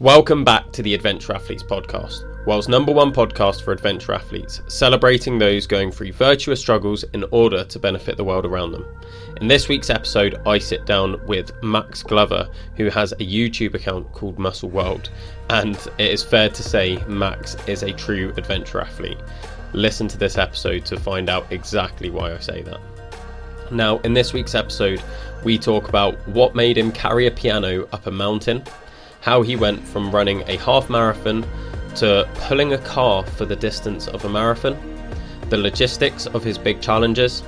Welcome back to the Adventure Athletes podcast, world's #1 podcast for adventure athletes, celebrating those going through virtuous struggles in order to benefit the world around them. In this week's episode, I sit down with Max Glover, who has a YouTube account called Muscle World, and it is fair to say Max is a true adventure athlete. Listen to this episode to find out exactly why I say that. Now, in this week's episode, we talk about what made him carry a piano up a mountain, how he went from running a half marathon to pulling a car for the distance of a marathon, the logistics of his big challenges,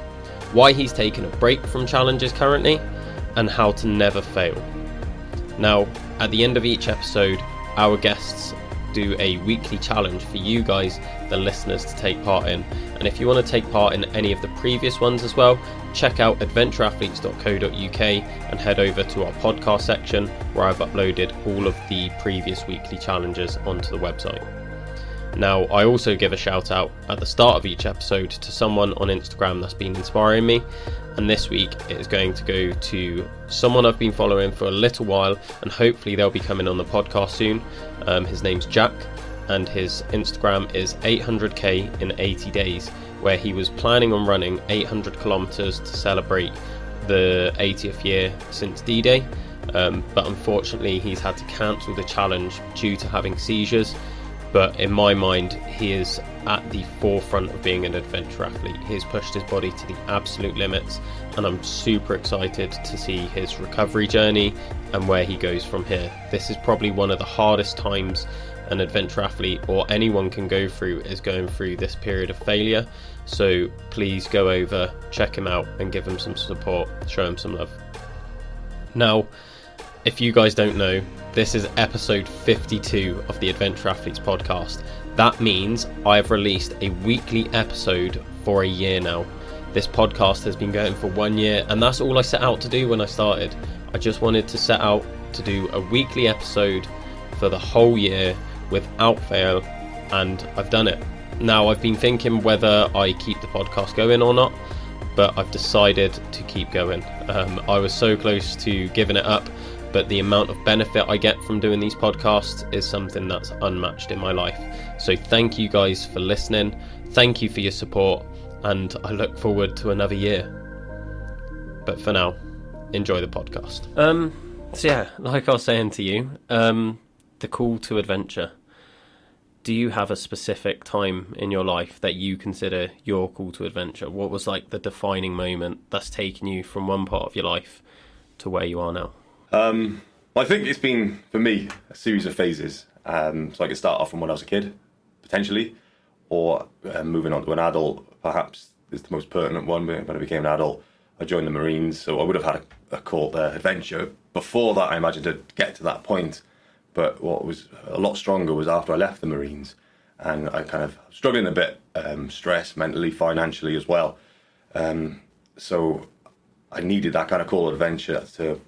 why he's taken a break from challenges currently, and how to never fail. Now, at the end of each episode, our guests do a weekly challenge for you guys, the listeners, to take part in. And if you want to take part in any of the previous ones as well, check out adventureathletes.co.uk and head over to our podcast section where I've uploaded all of the previous weekly challenges onto the website. Now, I also give a shout out at the start of each episode to someone on Instagram that's been inspiring me, and this week it is going to go to someone I've been following for a little while, and hopefully they'll be coming on the podcast soon. His name's Jack, and his Instagram is 800k in 80 days, where he was planning on running 800 kilometers to celebrate the 80th year since D-Day, but unfortunately he's had to cancel the challenge due to having seizures. But in my mind, he is at the forefront of being an adventure athlete. He's pushed his body to the absolute limits, and I'm super excited to see his recovery journey and where he goes from here. This is probably one of the hardest times an adventure athlete or anyone can go through, is going through this period of failure. So please go over, check him out, and give him some support, show him some love. Now, if you guys don't know, this is episode 52 of the Adventure Athletes podcast. That means I've released a weekly episode for a year now. This podcast has been going for 1 year, and that's all I set out to do when I started. I just wanted to set out to do a weekly episode for the whole year without fail, and I've done it. Now, I've been thinking whether I keep the podcast going or not, but I've decided to keep going. I was so close to giving it up, but the amount of benefit I get from doing these podcasts is something that's unmatched in my life. So thank you guys for listening. Thank you for your support, and I look forward to another year. But for now, enjoy the podcast. So yeah, like I was saying to you, the call to adventure. Do you have a specific time in your life that you consider your call to adventure? What was like the defining moment that's taken you from one part of your life to where you are now? I think it's been, for me, a series of phases. So I could start off from when I was a kid, potentially, or moving on to an adult, perhaps is the most pertinent one. When I became an adult, I joined the Marines, so I would have had a call to adventure. Before that, I imagined to get to that point, but what was a lot stronger was after I left the Marines, and I kind of struggling a bit, stressed mentally, financially as well. So I needed that kind of call to adventure to...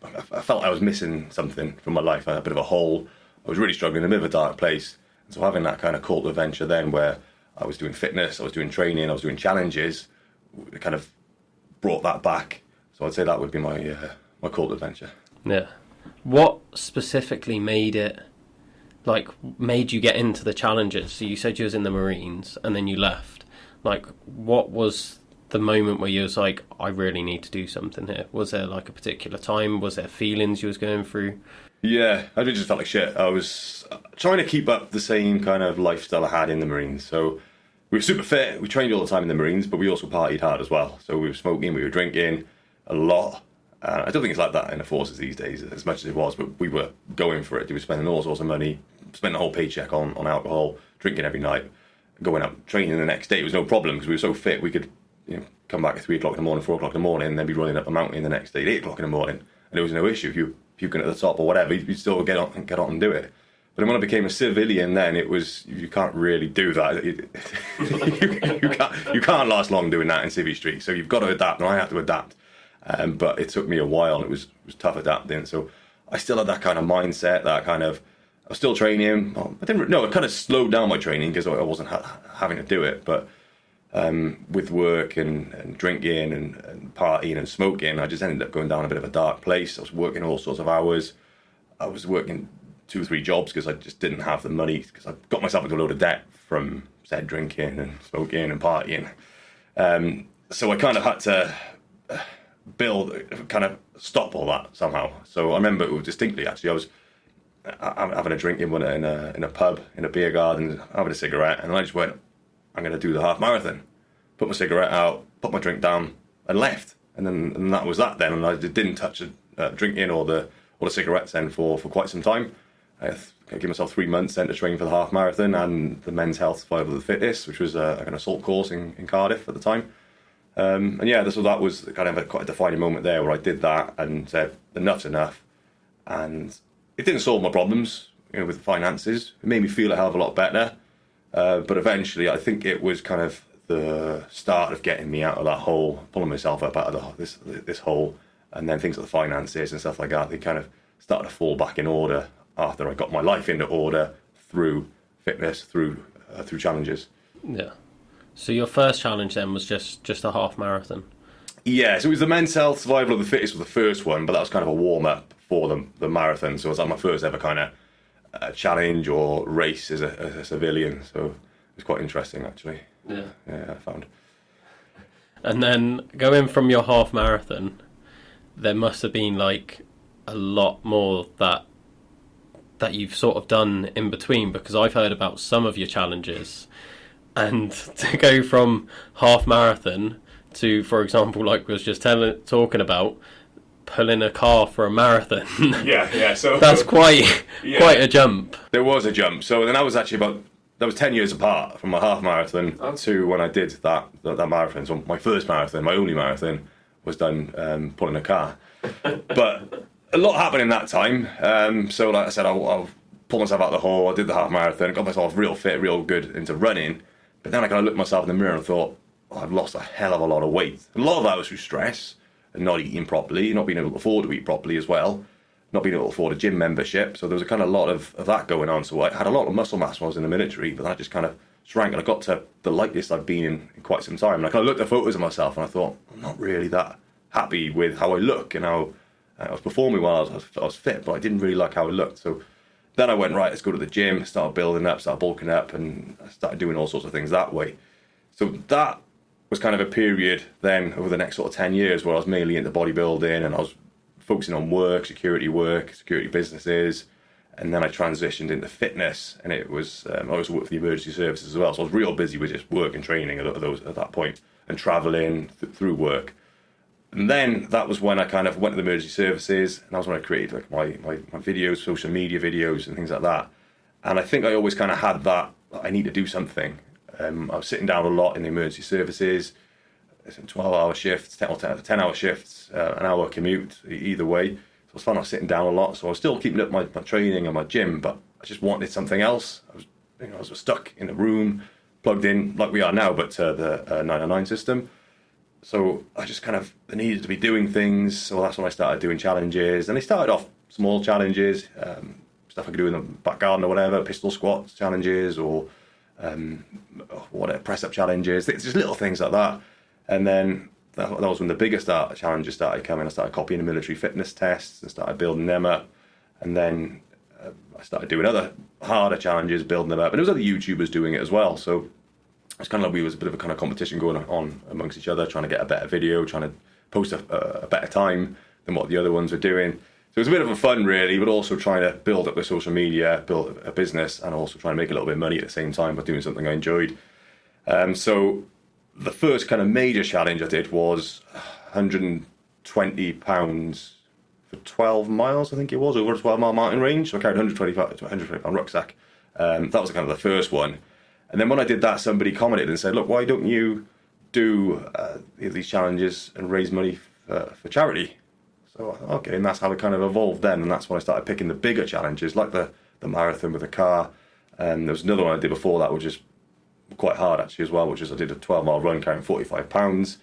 I felt I was missing something from my life. I had a bit of a hole. I was really struggling, a bit of a dark place. And so having that kind of call to adventure then, where I was doing fitness, I was doing training, I was doing challenges, it kind of brought that back. So I'd say that would be my my call to adventure. Yeah. What specifically made you get into the challenges? So you said you was in the Marines and then you left. Like, what was the moment where you was like, I really need to do something here? Was there like a particular time? Was there feelings you was going through? Yeah, I just felt like shit. I was trying to keep up the same kind of lifestyle I had in the Marines. So we were super fit. We trained all the time in the Marines, but we also partied hard as well. So we were smoking, we were drinking a lot. I don't think it's like that in the forces these days as much as it was, but we were going for it. We were spending all sorts of money, spending a whole paycheck on alcohol, drinking every night, going out training the next day. It was no problem because we were so fit. We could come back at 3 o'clock in the morning, 4 o'clock in the morning, and then be running up a mountain the next day at 8 o'clock in the morning. And there was no issue. If you were puking at the top or whatever, you'd still get on and do it. But then when I became a civilian, then it was, you can't really do that. You can't last long doing that in civvy street. So you've got to adapt, and I had to adapt. But it took me a while, and it was tough adapting. So I still had that kind of mindset, that kind of, I was still training. I kind of slowed down my training because I wasn't having to do it. But with work and drinking and partying and smoking, I just ended up going down a bit of a dark place. I was working all sorts of hours. I was working 2 or 3 jobs because I just didn't have the money, because I got myself into a load of debt from said drinking and smoking and partying. So I kind of had to stop all that somehow. So I remember it distinctly, actually. I was having a drink in a pub, in a beer garden, having a cigarette, and I just went, I'm going to do the half marathon. Put my cigarette out, put my drink down, and left. And that was that then. And I didn't touch the drinking or the cigarettes then for quite some time. I gave myself 3 months then to train for the half marathon and the Men's Health Survival of the Fittest, which was an assault course in Cardiff at the time. So that was kind of quite a defining moment there, where I did that and said, enough's enough. And it didn't solve my problems, with finances. It made me feel a hell of a lot better. But eventually, I think it was kind of the start of getting me out of that hole, pulling myself up out of this hole, and then things like the finances and stuff like that, they kind of started to fall back in order after I got my life into order through fitness, through challenges. Yeah. So your first challenge then was just a half marathon? Yeah, so it was the Men's Health Survival of the Fittest was the first one, but that was kind of a warm-up for the marathon. So it was like my first ever kind of challenge or race as a civilian. So it was quite interesting, actually. Yeah, I found. And then going from your half marathon, there must have been like a lot more that you've sort of done in between, because I've heard about some of your challenges, and to go from half marathon to, for example, like we was just talking about, pulling a car for a marathon. Yeah. So that's quite a jump. There was a jump. So then I was actually that was 10 years apart from my half marathon to when I did that marathon. So my first marathon, my only marathon, was done pulling a car. But a lot happened in that time. So like I said, I'll pull myself out of the hole. I did the half marathon, got myself real fit, real good into running. But then I kind of looked myself in the mirror and thought, I've lost a hell of a lot of weight. And a lot of that was through stress and not eating properly, not being able to afford to eat properly as well, not being able to afford a gym membership. So there was a kind of lot of that going on. So I had a lot of muscle mass when I was in the military, but I just kind of shrank, and I got to the lightest I've been in quite some time. And I kind of looked at photos of myself and I thought, I'm not really that happy with how I look and how I was performing well. I was fit, but I didn't really like how I looked. So then I went, right, let's go to the gym, started building up, started bulking up, and I started doing all sorts of things that way. So that was kind of a period then over the next sort of 10 years where I was mainly into bodybuilding, and I was focusing on security businesses, and then I transitioned into fitness, and it was I also worked for the emergency services as well, so I was real busy with just work and training at that point, and travelling through work. And then that was when I kind of went to the emergency services, and that was when I created like my videos, social media videos and things like that. And I think I always kind of had that, I need to do something. I was sitting down a lot in the emergency services, 12-hour shifts, 10-hour shifts, an hour commute either way. So I was finding I was sitting down a lot. So I was still keeping up my training and my gym, but I just wanted something else. I was stuck in a room, plugged in like we are now, but to the 909 system. So I just kind of needed to be doing things. So that's when I started doing challenges. And they started off small challenges, stuff I could do in the back garden or whatever, pistol squats challenges or press-up challenges, just little things like that. And then that was when the bigger challenges started coming. I started copying the military fitness tests and started building them up. And then I started doing other harder challenges, building them up. And there was other YouTubers doing it as well. So it's kind of like we was a bit of a kind of competition going on amongst each other, trying to get a better video, trying to post a better time than what the other ones were doing. So it was a bit of a fun, really, but also trying to build up the social media, build a business, and also trying to make a little bit of money at the same time by doing something I enjoyed. So the first kind of major challenge I did was 120 pounds for 12 miles, I think it was, over a 12-mile mountain range. So I carried 120 pound rucksack. That was kind of the first one. And then when I did that, somebody commented and said, look, why don't you do these challenges and raise money for charity? So, okay, and that's how it kind of evolved then. And that's when I started picking the bigger challenges, like the marathon with a car. And there was another one I did before that, which is quite hard actually as well, which is I did a 12-mile run carrying 45 pounds.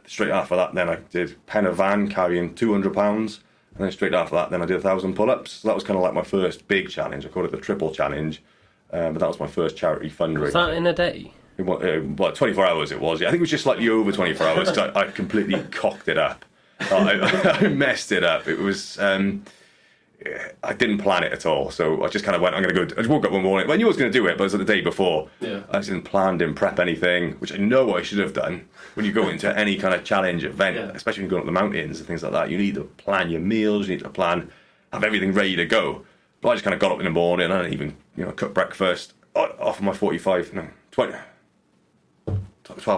Straight after that, then I did pen a van carrying 200 pounds. And then straight after that, then I did 1,000 pull-ups. So that was kind of like my first big challenge. I called it the triple challenge. But that was my first charity fundraiser. Was that in a day? 24 hours it was. Yeah. I think it was just slightly over 24 hours because I completely cocked it up. I messed it up. It was I didn't plan it at all, so I just kind of went, I'm going to go. I just woke up one morning. I knew I was going to do it, but it was the day before. Yeah. I didn't plan, didn't prep anything, which I know I should have done. When you go into any kind of challenge event, especially when you're going up the mountains and things like that, you need to plan your meals, you need to have everything ready to go. But I just kind of got up in the morning, I didn't even cook breakfast. Off of my 12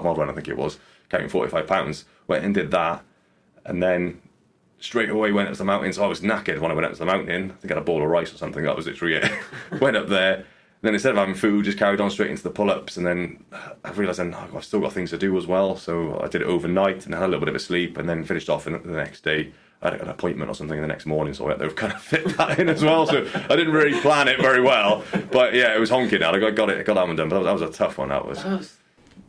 mile run, I think it was, carrying 45 pounds. Went and did that, and then straight away went up to the mountain. So I was knackered when I went up to the mountain. I think I had a bowl of rice or something. That was literally it. Went up there. Then instead of having food, just carried on straight into the pull-ups. And then I realised I've still got things to do as well. So I did it overnight and had a little bit of a sleep, and then finished off the next day. I had an appointment or something the next morning, so I had to kind of fit that in as well. So I didn't really plan it very well. But yeah, it was honking out. I got that one done. But that was a tough one.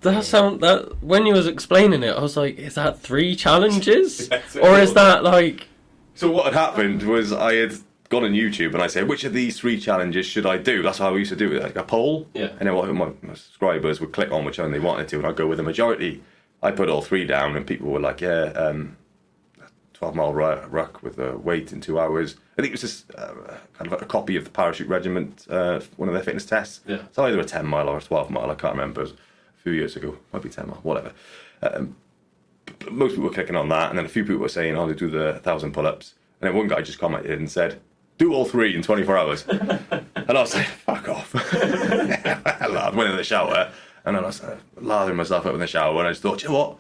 That when you was explaining it, I was like, is that 3 challenges? Or is that like... So what had happened was I had gone on YouTube and I said, which of these 3 challenges should I do? That's how I used to do it, like a poll. Yeah. And then my subscribers would click on which one they wanted to, and I'd go with the majority. I put all 3 down, and people were like, 12-mile ruck with a weight in 2 hours. I think it was just kind of a copy of the Parachute Regiment, one of their fitness tests. Yeah. So either a 10-mile or a 12-mile, I can't remember. It was a few years ago, might be 10 mile, whatever. Most people were clicking on that, and then a few people were saying, they do the 1,000 pull-ups. And then one guy just commented and said, do all 3 in 24 hours. And I was like, fuck off. I went in the shower, and then I was lathering myself up in the shower, and I just thought, you know what?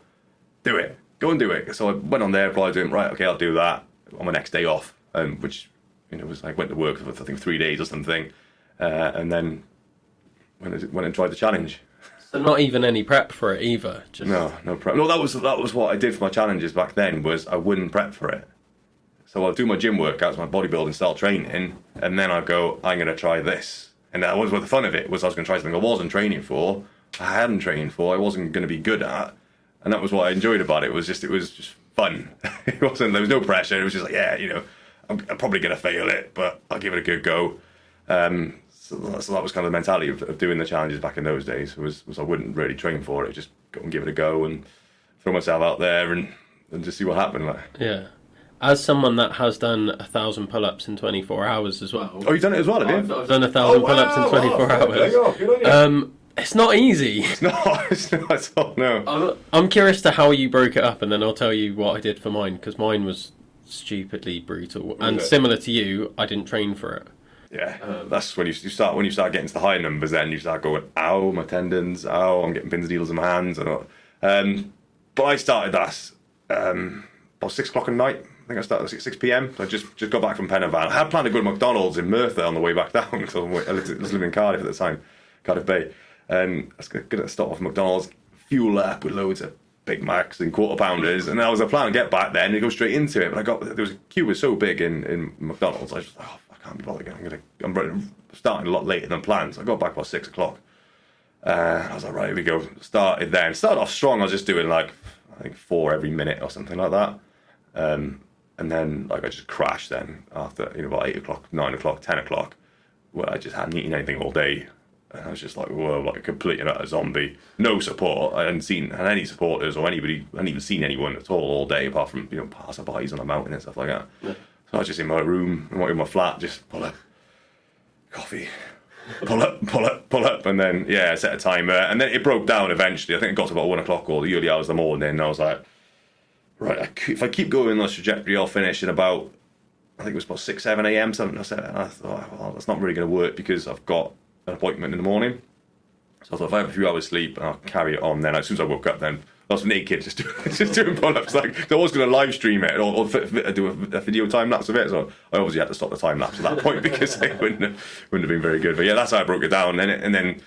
Do it. Go and do it. So I went on there, applied to him, right, okay, I'll do that on my next day off, which, was like, went to work for, I think, 3 days or something, and then went and tried the challenge. So not even any prep for it either? Just... No prep. No, that was what I did for my challenges back then, was I wouldn't prep for it. So I'll do my gym workouts, my bodybuilding style training, and then I'll go, I'm going to try this. And that was what the fun of it was. I was going to try something I wasn't training for, I hadn't trained for, I wasn't going to be good at. And that was what I enjoyed about it. It was just fun. There was no pressure. It was just like, I'm probably going to fail it, but I'll give it a good go. So that was kind of the mentality of doing the challenges back in those days. Was I wouldn't really train for it. Just go and give it a go and throw myself out there and just see what happened. Like. Yeah. As someone that has done 1,000 pull-ups in 24 hours as well. Oh, you've done it as well, have you? I've done 1,000 pull-ups in 24 hours. There you go. Good on you. It's not easy. It's not at all, no. I'm curious to how you broke it up, and then I'll tell you what I did for mine, because mine was stupidly brutal. And similar to you, I didn't train for it. Yeah, that's when you start getting to the high numbers. Then you start going, ow, my tendons, ow, I'm getting pins and needles in my hands. But I started that about 6 o'clock at night. I think I started at 6 p.m. So I just got back from Penavant. I had planned to go to McDonald's in Merthyr on the way back down, because I was living in Cardiff at the time, Cardiff Bay. And I was going to stop off McDonald's, fuel up with loads of Big Macs and quarter pounders, and that was a plan to get back there and go straight into it. But the queue was so big in McDonald's, I just thought, I can't be bothered again. I'm starting a lot later than planned, so I got back about 6 o'clock. I was like, right, here we go. Started off strong. I was just doing I think 4 every minute or something like that. And then I just crashed then after about 8 o'clock, 9 o'clock, 10 o'clock, where I just hadn't eaten anything all day. And I was just like, whoa, like a complete and utter zombie. No support. I hadn't seen any supporters or anybody. I hadn't even seen anyone at all day, apart from passerbys on the mountain and stuff like that. Yeah. So I was just in my room, in my flat, just pull up, coffee, pull up, and then I set a timer, and then it broke down eventually. I think it got to about 1 o'clock or the early hours of the morning, and I was like, right, if I keep going on this trajectory, I'll finish in about, I think it was about 6, 7 a.m. something. And I thought, well, that's not really going to work because I've got an appointment in the morning. So I thought, if I have a few hours sleep, I'll carry it on. Then as soon as I woke up, then I was naked, just doing pull-ups. So I was going to live stream it or do a video time lapse of it. So I obviously had to stop the time lapse at that point because it wouldn't have been very good. But yeah, that's how I broke it down. And then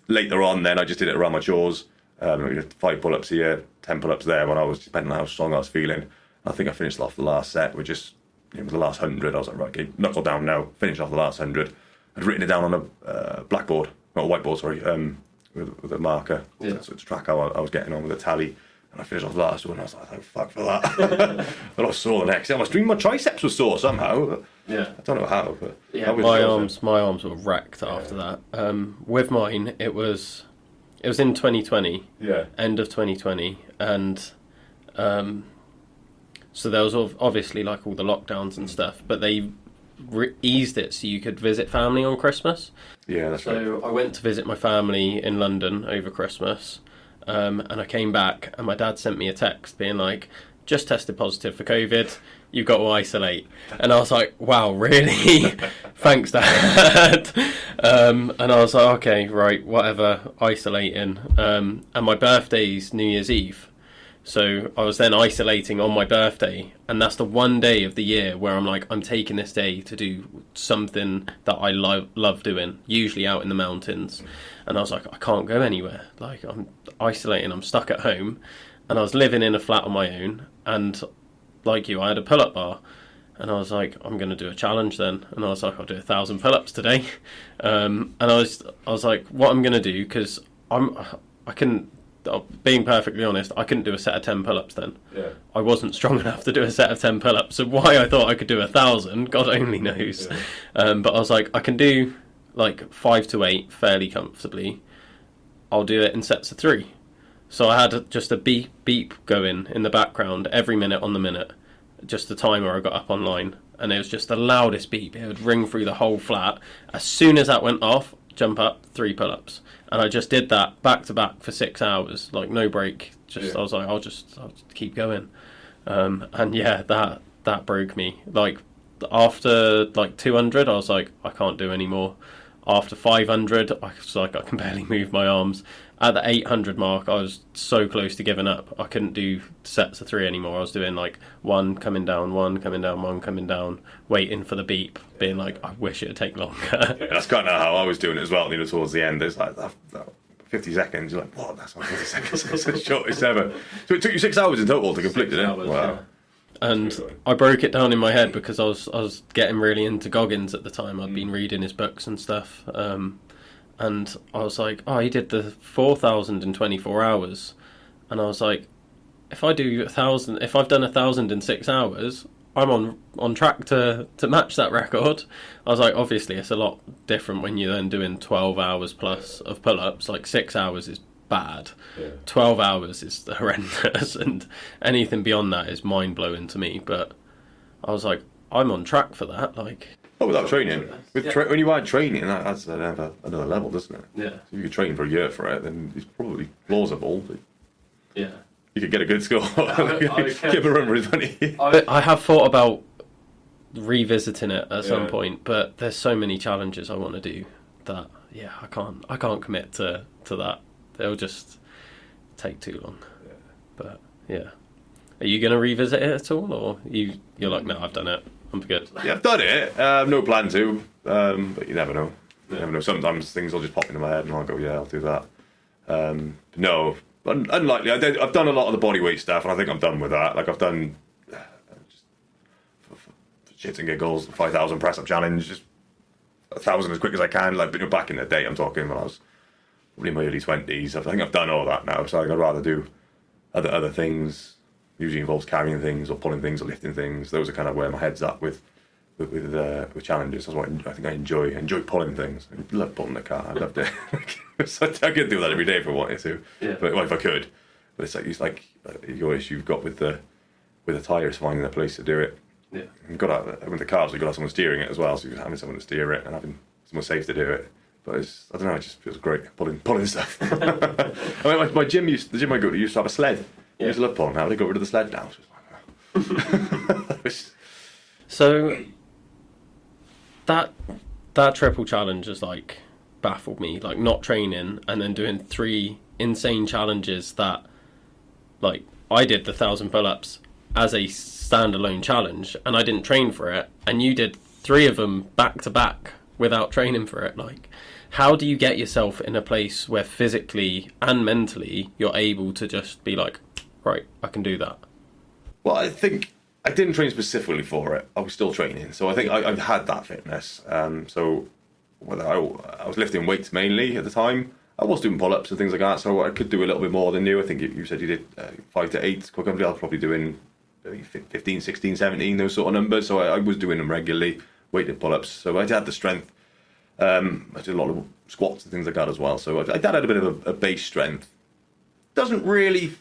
later on, then I just did it around my chores. 5 pull-ups here, 10 pull-ups there. When I was, depending on how strong I was feeling, I think I finished off the last set with just the last 100. I was like, right, okay, knuckle down now. Finish off the last 100. I'd written it down on a blackboard, not a whiteboard, sorry, with a marker, so to track how I was getting on with the tally. And I finished off the last one, and I was like, thank fuck for that. I was sore the next day. I was dreaming my triceps was sore somehow. Yeah. I don't know how, but yeah, my arms were wrecked after that. With mine, it was in 2020, end of 2020, and so there was obviously all the lockdowns and stuff, but they eased it so you could visit family on Christmas. Yeah, that's right. So I went to visit my family in London over Christmas, and I came back, and my dad sent me a text being like, just tested positive for COVID, you've got to isolate. And I was like, wow, really? Thanks, Dad. And I was like, okay, right, whatever, isolating. And my birthday's New Year's Eve. So I was then isolating on my birthday, and that's the one day of the year where I'm like, I'm taking this day to do something that I love doing, usually out in the mountains. And I was like, I can't go anywhere. Like, I'm isolating, I'm stuck at home. And I was living in a flat on my own, and like you, I had a pull-up bar. And I was like, I'm going to do a challenge then. And I was like, I'll do 1,000 pull-ups today. And I was like, what I'm going to do, because I couldn't, being perfectly honest, I couldn't do a set of 10 pull-ups then. Yeah. I wasn't strong enough to do a set of 10 pull-ups. So why I thought I could do 1,000, God only knows. Yeah. But I was like, I can do like 5 to 8 fairly comfortably. I'll do it in sets of 3. So I had just a beep going in the background every minute on the minute. Just the timer I got up online. And it was just the loudest beep. It would ring through the whole flat. As soon as that went off, jump up, 3 pull-ups. And I just did that back to back for 6 hours, like no break. I was like, I'll just keep going. And yeah, that broke me. Like after like 200, I was like, I can't do any more. After 500, I was like, I can barely move my arms. At the 800 mark, I was so close to giving up. I couldn't do sets of 3 anymore. I was doing like 1 coming down, 1 coming down, 1 coming down, waiting for the beep, being like, I wish it would take longer. Yeah, that's kind of how I was doing it as well. Towards the end, there's like that 50 seconds. You're like, what? That's not 50 seconds. That's the shortest ever. So it took you 6 hours in total to complete it. Wow. Yeah. And I broke it down in my head because I was getting really into Goggins at the time. I'd been reading his books and stuff. And I was like, oh, he did the 4,000 in 24 hours. And I was like, if I do 1,000, if I've done 1,000 in 6 hours, I'm on track to match that record. I was like, obviously, it's a lot different when you're then doing 12 hours plus of pull-ups. Like 6 hours is bad. Yeah. 12 hours is horrendous. And anything beyond that is mind-blowing to me. But I was like, I'm on track for that. Like, oh, without training. When you add training, that's another level, doesn't it? Yeah. So if you could train for a year for it, then it's probably plausible. Yeah. You could get a good score. Give a run for his money. I have thought about revisiting it at some point, but there's so many challenges I want to do that I can't commit to that. It'll just take too long. Yeah. But yeah. Are you going to revisit it at all, or you're like, no, I've done it. I'm good. Yeah, I've done it. No plan to, but you never know. You never know. Sometimes things will just pop into my head and I'll go, yeah, I'll do that. No, unlikely. I've done a lot of the bodyweight stuff, and I think I'm done with that. Like I've done just for shits and giggles, 5,000 press up challenge, just 1,000 as quick as I can. Like back in the day, I'm talking when I was probably in my early 20s. I think I've done all that now, so I'd rather do other things. Usually involves carrying things or pulling things or lifting things. Those are kind of where my head's at with challenges. That's what I think I enjoy. I enjoy pulling things. I love pulling the car. I loved it. So I could do that every day if I wanted to. Yeah. But if I could. But it's like your issue you've got with the tyres, finding a place to do it. Yeah. You've got to, with the cars, you've got to have someone steering it as well. So you're having someone to steer it and having someone safe to do it. But I don't know. It just feels great pulling stuff. I mean, the gym I go to used to have a sled. Yeah. I used to love pulling out. They got rid of the sled now. So that triple challenge has like baffled me. Like not training and then doing 3 insane challenges that, like, I did the 1,000 pull-ups as a standalone challenge and I didn't train for it, and you did 3 of them back to back without training for it. Like, how do you get yourself in a place where physically and mentally you're able to just be like, right, I can do that? Well, I think I didn't train specifically for it. I was still training, so I think I had that fitness. So whether I was lifting weights mainly at the time, I was doing pull-ups and things like that, so I could do a little bit more than you. I think you said you did 5 to 8 quite comfortably. I was probably doing 15, 16, 17, those sort of numbers, so I was doing them regularly, weighted pull-ups, so I had the strength. I did a lot of squats and things like that as well, so I had a bit of a base strength. Doesn't really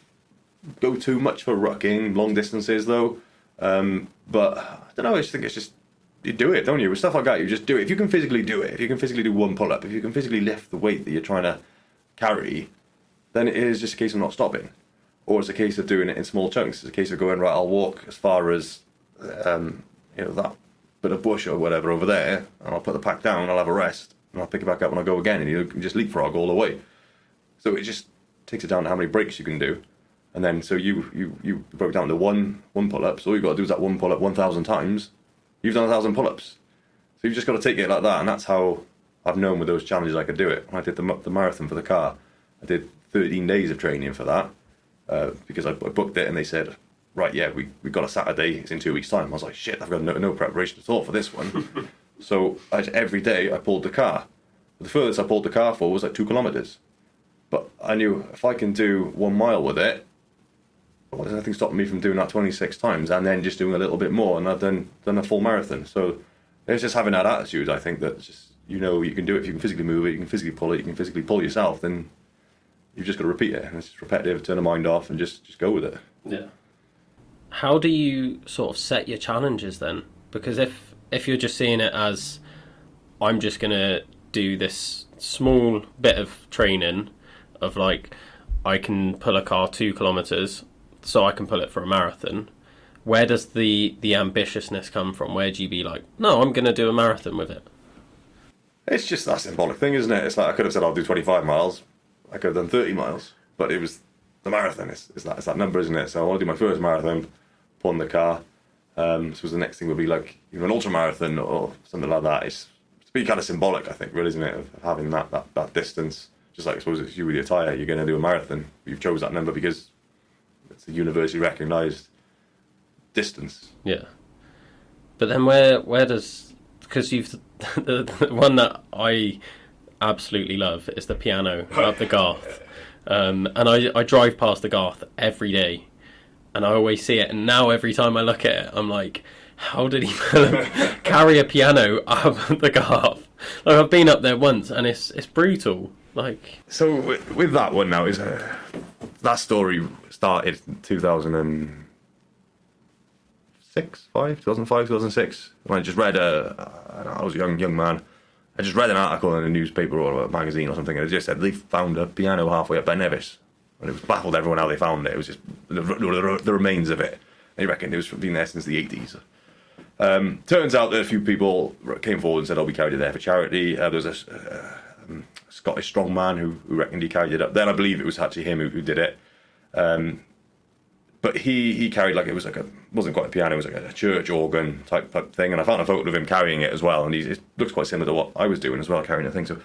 go too much for rucking, long distances though, but I don't know, I just think it's just you do it, don't you? With stuff like that, you just do it. If you can physically do it, if you can physically do one pull-up, if you can physically lift the weight that you're trying to carry, then it is just a case of not stopping. Or it's a case of doing it in small chunks. It's a case of going, right, I'll walk as far as, that bit of bush or whatever over there, and I'll put the pack down, I'll have a rest, and I'll pick it back up when I go again, and you can just leapfrog all the way. So it just takes it down to how many breaks you can do. And then, so you broke down to one pull-up, so all you've got to do is that one pull-up 1,000 times. You've done 1,000 pull-ups. So you've just got to take it like that, and that's how I've known with those challenges I could do it. When I did the marathon for the car, I did 13 days of training for that, because I booked it and they said, right, yeah, we got a Saturday, it's in 2 weeks' time. I was like, shit, I've got no preparation at all for this one. So every day I pulled the car. The furthest I pulled the car for was like 2 kilometres. But I knew if I can do 1 mile with it, well, there's nothing stopping me from doing that 26 times and then just doing a little bit more, and I've done a full marathon. So it's just having that attitude, I think, that just, you can do it. If you can physically move it, you can physically pull it, you can physically pull yourself, then you've just got to repeat it. And it's just repetitive, turn the mind off and just go with it. Yeah. How do you sort of set your challenges then? Because if you're just seeing it as, I'm just going to do this small bit of training of like, I can pull a car 2 kilometres, so I can pull it for a marathon. Where does the ambitiousness come from? Where do you be like, no, I'm going to do a marathon with it? It's just that symbolic thing, isn't it? It's like I could have said I'll do 25 miles. I could have done 30 miles. But it was the marathon. It's that number, isn't it? So I want to do my first marathon, pulling the car. So the next thing would be like an ultra marathon or something like that. It's to be kind of symbolic, I think, really, isn't it? Of having that distance. Just like I suppose it's you with your tyre, you're going to do a marathon. You've chose that number because it's a universally recognised distance. Yeah. But then where does, because you've the one that I absolutely love is the piano up the Garth, and I drive past the Garth every day, and I always see it, and now every time I look at it I'm like, how did he carry a piano up the Garth? Like, I've been up there once and it's brutal. Like, so with that one now, is that story started in 2006 when I just read I was a young man. I just read an article in a newspaper or a magazine or something, and it just said they found a piano halfway up Ben Nevis, and it was baffled everyone how they found it. It was just the remains of it. They reckoned it was been there since the 80s. Turns out that a few people came forward and said, "Oh, we carried it there for charity." There was a Scottish strongman who reckoned he carried it up. Then I believe it was actually him who did it. But he carried like, it was like wasn't quite a piano, it was like a church organ type thing, and I found a photo of him carrying it as well, and it looks quite similar to what I was doing as well, carrying the thing. So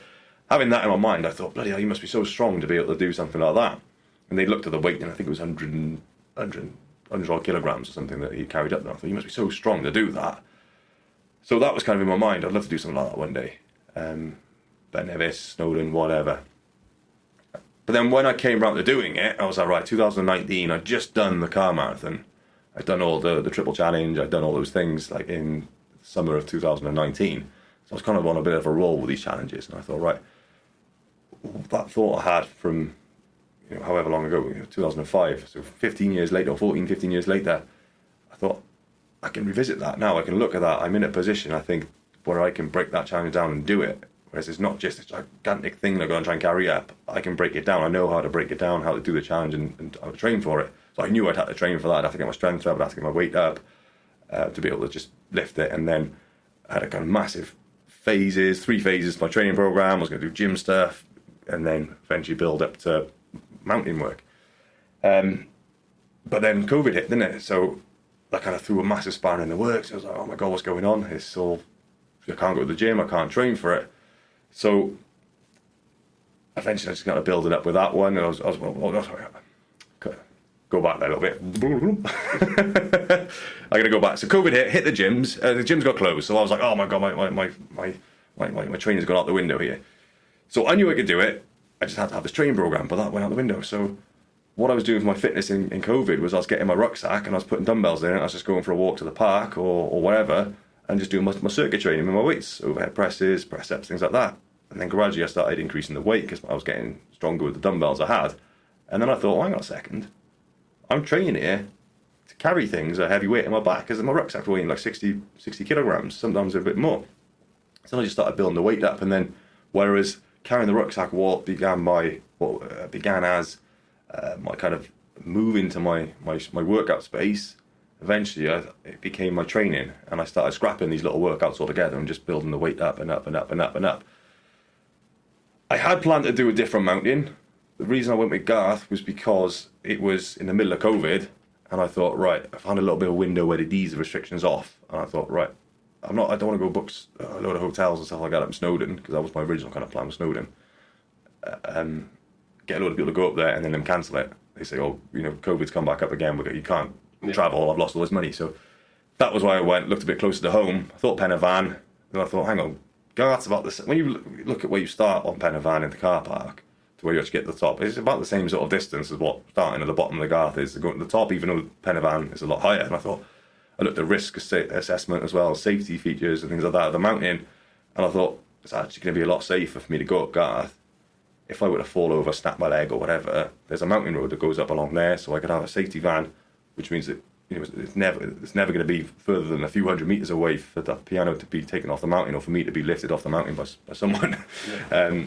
having that in my mind, I thought, bloody hell, you must be so strong to be able to do something like that. And they looked at the weight, and I think it was 100 odd kilograms or something that he carried up there. I thought, you must be so strong to do that. So that was kind of in my mind. I'd love to do something like that one day. Ben Nevis, Snowdon, whatever. But then when I came round to doing it, I was like, right, 2019, I'd just done the car marathon. I'd done all the triple challenge, I'd done all those things like in summer of 2019. So I was kind of on a bit of a roll with these challenges. And I thought, right, that thought I had from, however long ago, 2005, so 15 years later, or 14, 15 years later, I thought, I can revisit that now. I can look at that. I'm in a position, I think, where I can break that challenge down and do it. Whereas it's not just a gigantic thing that I'm going to try and carry up. I can break it down. I know how to break it down, how to do the challenge, and how to train for it. So I knew I'd have to train for that. I'd have to get my strength up, I'd have to get my weight up to be able to just lift it. And then I had a kind of massive 3 phases to my training program. I was going to do gym stuff and then eventually build up to mountain work. But then COVID hit, didn't it? So that kind of threw a massive spanner in the works. I was like, oh my God, what's going on? It's all, I can't go to the gym, I can't train for it. So eventually I just got to build it up with that one. And I was sorry, go back there a little bit. I'm going to go back. So COVID hit the gyms. The gyms got closed. So I was like, oh my God, my training's gone out the window here. So I knew I could do it. I just had to have this training program, but that went out the window. So what I was doing for my fitness in COVID was I was getting my rucksack and I was putting dumbbells in it. I was just going for a walk to the park or wherever, and just doing my circuit training with my weights, overhead presses, press-ups, things like that. And then gradually I started increasing the weight because I was getting stronger with the dumbbells I had. And then I thought, hang on a second, I'm training here to carry things a heavy weight in my back, because my rucksack weighing like 60 kilograms, sometimes a bit more. So I just started building the weight up, and then whereas carrying the rucksack began as my kind of move into my workout space, eventually it became my training, and I started scrapping these little workouts all together and just building the weight up and up and up and up and up. I had planned to do a different mountain. The reason I went with Garth was because it was in the middle of COVID, and I thought, right, I found a little bit of a window where they'd ease the restrictions off, and I thought, right, I don't want to go book a load of hotels and stuff like that up in Snowdon, because that was my original kind of plan with Snowdon. Get a load of people to go up there and then them cancel it. They say, oh, COVID's come back up again, you can't travel, I've lost all this money. So that was why I went, looked a bit closer to home. I thought Pen y Fan, then I thought, hang on, Garth's about this. When you look at where you start on Pen y Fan in the car park to where you actually get to the top, it's about the same sort of distance as what starting at the bottom of the Garth is to go to the top, even though Pen y Fan is a lot higher. And I looked at risk assessment as well, safety features and things like that of the mountain, and I thought it's actually going to be a lot safer for me to go up Garth. If I were to fall over, snap my leg or whatever, there's a mountain road that goes up along there, so I could have a safety van, which means that it's never going to be further than a few hundred meters away for the piano to be taken off the mountain, or for me to be lifted off the mountain by someone. Yeah.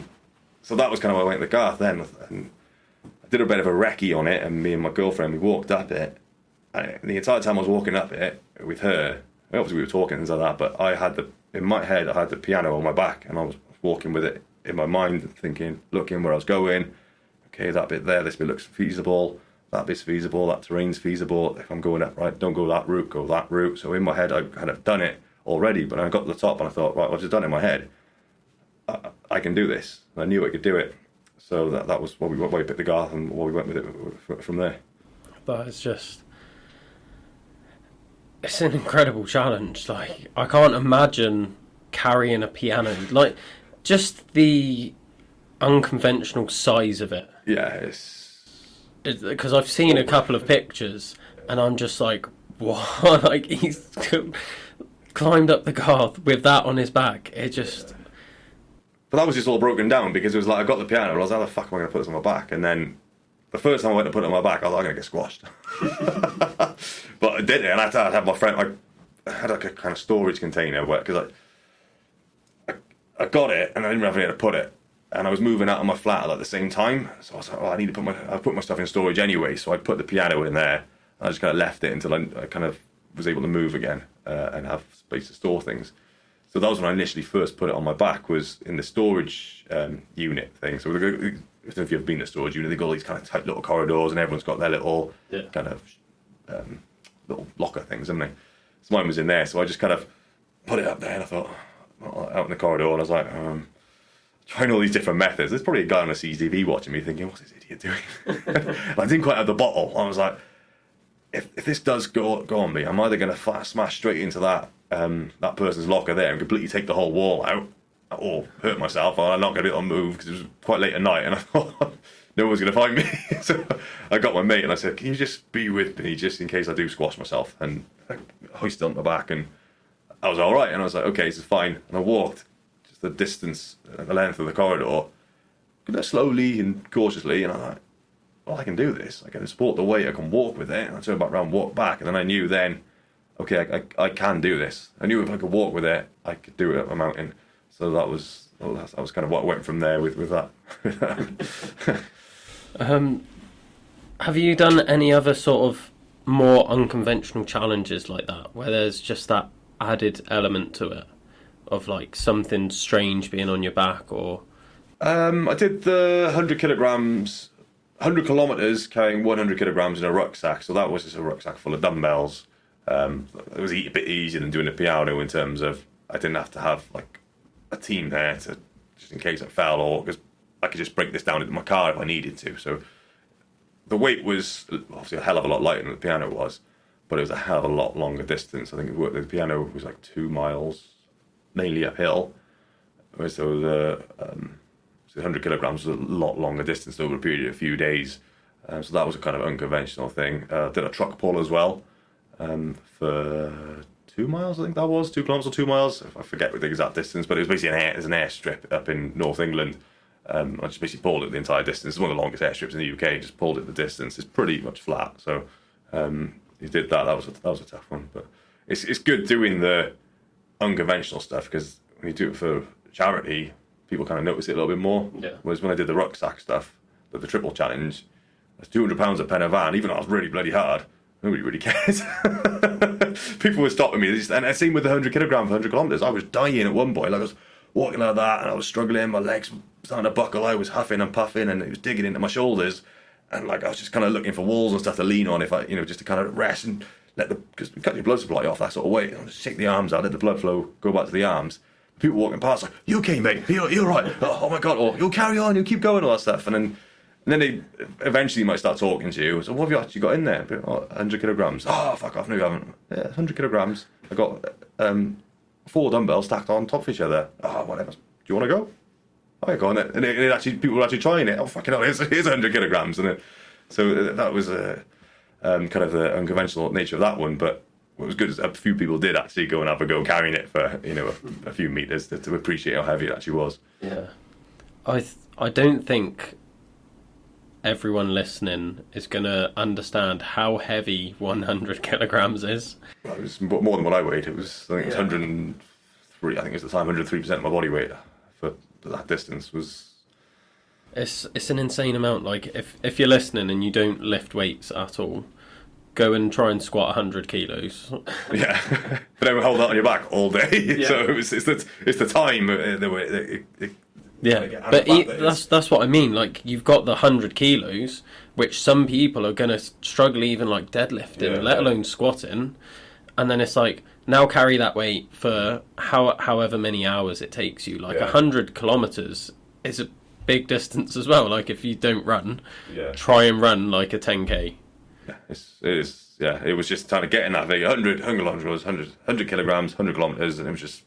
So that was kind of why I went to Garth then. And I did a bit of a recce on it, and me and my girlfriend, we walked up it. And the entire time I was walking up it with her, obviously we were talking and things like that, but in my head I had the piano on my back, and I was walking with it in my mind, thinking, looking where I was going. Okay, that bit there, this bit looks feasible, that bit's feasible, that terrain's feasible. If I'm going up, right, don't go that route, go that route. So in my head I kind of done it already, but I got to the top and I thought, right, I've just done it in my head. I can do this. And I knew I could do it. So that was why we picked the Garth and why we went with it from there. But it's an incredible challenge. Like, I can't imagine carrying a piano. Like, just the unconventional size of it. Yeah, because I've seen a couple of pictures, and I'm just like, what? Like, he's climbed up the Garth with that on his back. It just... But that was just all broken down, because it was like, I got the piano, and I was like, how the fuck am I going to put this on my back? And then the first time I went to put it on my back, I was like, I'm going to get squashed. But I did it, and I had my friend, I had like a kind of storage container, because I got it, and I didn't have anywhere to put it. And I was moving out of my flat at the same time, so I was like, I need to put my stuff in storage anyway, so I put the piano in there, and I just kind of left it until I kind of was able to move again, and have space to store things. So that was when I initially first put it on my back, was in the storage unit thing. So I don't know if you've ever been to a storage unit, they've got all these kind of tight little corridors, and everyone's got their little kind of little locker things, haven't they? So mine was in there, so I just kind of put it up there, and I thought, out in the corridor, and I was like, trying all these different methods. There's probably a guy on a CCTV watching me thinking, what's this idiot doing? And I didn't quite have the bottle. I was like, if this does go on me, I'm either going to smash straight into that person's locker there and completely take the whole wall out, or hurt myself, or I'm not going to be able to move, because it was quite late at night, and I thought, no one's going to find me. So I got my mate, and I said, can you just be with me, just in case I do squash myself? And I hoisted on my back, and I was all right. And I was like, okay, this is fine. And I walked just the distance, the length of the corridor, slowly and cautiously, and I'm like, well, I can do this. I can support the weight, I can walk with it. And I turned back around, walk back, and then I knew then, okay, I can do this. I knew if I could walk with it, I could do it up a mountain. So that was kind of what went from there with that. Have you done any other sort of more unconventional challenges like that, where there's just that added element to it of like something strange being on your back? Or I did the 100 kilometers carrying 100 kilograms in a rucksack. So that was just a rucksack full of dumbbells. It was a bit easier than doing a piano in terms of I didn't have to have like a team there to just in case I fell, or because I could just break this down into my car if I needed to. So the weight was obviously a hell of a lot lighter than the piano was, but it was a hell of a lot longer distance. I think the piano was like 2 miles, mainly uphill, whereas the 100 kilograms was a lot longer distance over a period of a few days. So that was a kind of unconventional thing. Did a truck pull as well for 2 miles, I think that was 2 kilometers or 2 miles. I forget the exact distance, but it was basically an airstrip up in North England. I just basically pulled it the entire distance. It's one of the longest airstrips in the UK. Just pulled it the distance. It's pretty much flat, so you did that. That was a tough one, but it's good doing the unconventional stuff, because when you do it for charity, people kind of notice it a little bit more. Yeah. Whereas when I did the rucksack stuff, the triple challenge, that's £200 a pen a van. Even though I was really bloody hard, nobody really cares. People were stopping me, and same with the 100 kilogram for 100 kilometers. I was dying at one point. Like, I was walking like that, and I was struggling. My legs were starting to buckle. I was huffing and puffing, and it was digging into my shoulders. And like, I was just kind of looking for walls and stuff to lean on, if I, just to kind of rest and because you cut your blood supply off that sort of way. And just shake the arms out, let the blood flow go back to the arms. People walking past like, "You okay, mate? You're right. Oh my God!" Or "You'll carry on. You'll keep going." All that stuff, and then they eventually might start talking to you. So, "What have you actually got in there?" 100 kilograms. "Oh, fuck off! No, you haven't." "Yeah, 100 kilograms. I got 4 dumbbells stacked on top of each other." "Oh, whatever. Do you want to go?" "Oh, yeah, go on." And it actually, people were actually trying it. "Oh, fucking hell! Here's 100 kilograms." So that was kind of the unconventional nature of that one, but. What was good is a few people did actually go and have a go carrying it for a few meters to appreciate how heavy it actually was. Yeah, I don't think everyone listening is going to understand how heavy 100 kilograms is. Well, it was more than what I weighed. It was, I think it was 103. I think it was at the time 103% of my body weight for that distance was. It's an insane amount. Like if you're listening and you don't lift weights at all, go and try and squat 100 kilos. Yeah, but then hold that on your back all day. Yeah. So it's the time yeah, but that's what I mean. Like, you've got the 100 kilos, which some people are gonna struggle even like deadlifting, let alone squatting. And then it's like, now carry that weight for however many hours it takes you. Like 100 kilometers is a big distance as well. Like, if you don't run, try and run like a 10k. Yeah, it was just trying to get in that thing. 100 kilograms, 100 kilometers, and it was just.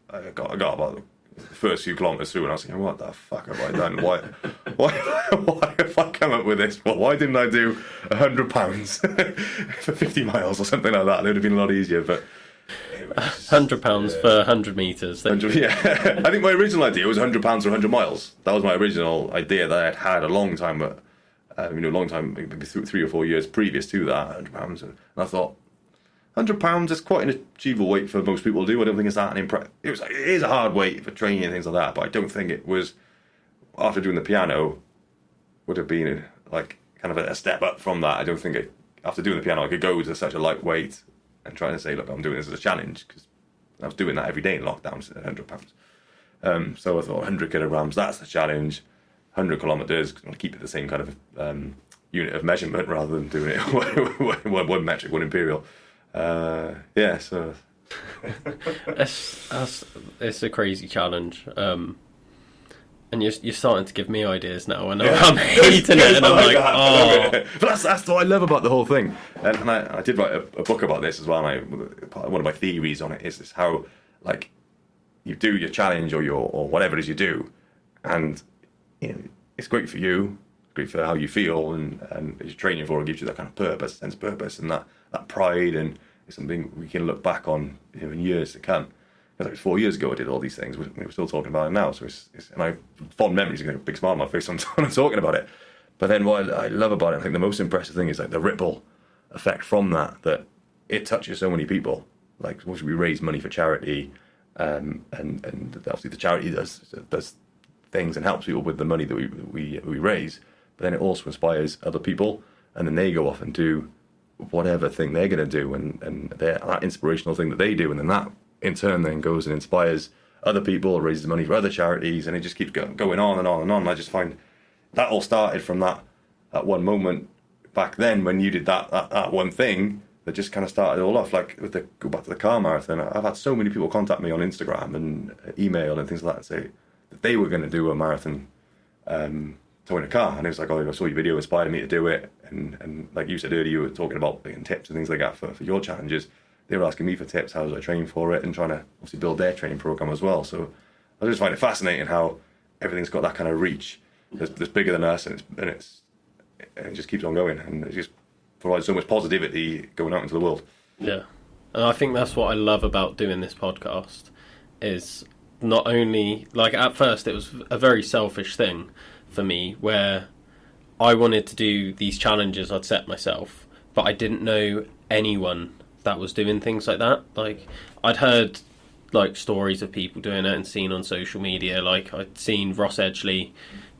I got about the first few kilometers through, and I was thinking, what the fuck have I done? Why have I come up with this? Well, why didn't I do 100 pounds for 50 miles or something like that? It would have been a lot easier, but. 100 pounds for 100 meters. Yeah, I think my original idea was 100 pounds for 100 miles. That was my original idea that I'd had a long time, but. A long time, maybe 3 or 4 years previous to that, £100. And I thought, £100 is quite an achievable weight for most people to do. I don't think it's that impressive. It is a hard weight for training and things like that, but I don't think it was, after doing the piano, would have been like kind of a step up from that. I don't think after doing the piano, I could go to such a light weight and try to say, look, I'm doing this as a challenge, because I was doing that every day in lockdowns at £100. So I thought 100 kilograms, that's the challenge. 100 kilometers, I want to keep it the same kind of unit of measurement rather than doing it one metric, one imperial. So it's a crazy challenge, and you're starting to give me ideas now, and I'm hating it, and I'm like, oh. But that's what I love about the whole thing. And I did write a book about this as well. And one of my theories on it is how, like, you do your challenge or whatever it is you do, and it's great for you, great for how you feel, and as you're training for, it gives you that kind of sense of purpose, and that pride, and it's something we can look back on in years to come. Because like 4 years ago I did all these things, we're still talking about it now, so and I have fond memories, a big smile on my face when I'm talking about it. But then what I love about it, I think the most impressive thing is like the ripple effect from that it touches so many people. Like, we raise money for charity, and obviously the charity does things and helps people with the money that we raise, but then it also inspires other people, and then they go off and do whatever thing they're going to do, and that inspirational thing that they do, and then that in turn then goes and inspires other people, raises money for other charities, and it just keeps going on and on and on. And I just find that all started from that one moment back then when you did that one thing that just kind of started it all off. Like, go back to the car marathon, I've had so many people contact me on Instagram and email and things like that and say that they were going to do a marathon towing a car, and it was like, oh, I saw your video, inspired me to do it, and like you said earlier, you were talking about tips and things like that for your challenges. They were asking me for tips, how was I training for it, and trying to obviously build their training program as well. So I just find it fascinating how everything's got that kind of reach that's bigger than us, and it just keeps on going, and it just provides so much positivity going out into the world. Yeah, and I think that's what I love about doing this podcast, is not only, like, at first it was a very selfish thing for me, where I wanted to do these challenges I'd set myself, but I didn't know anyone that was doing things like that. Like, I'd heard like stories of people doing it and seen on social media. Like, I'd seen Ross Edgley,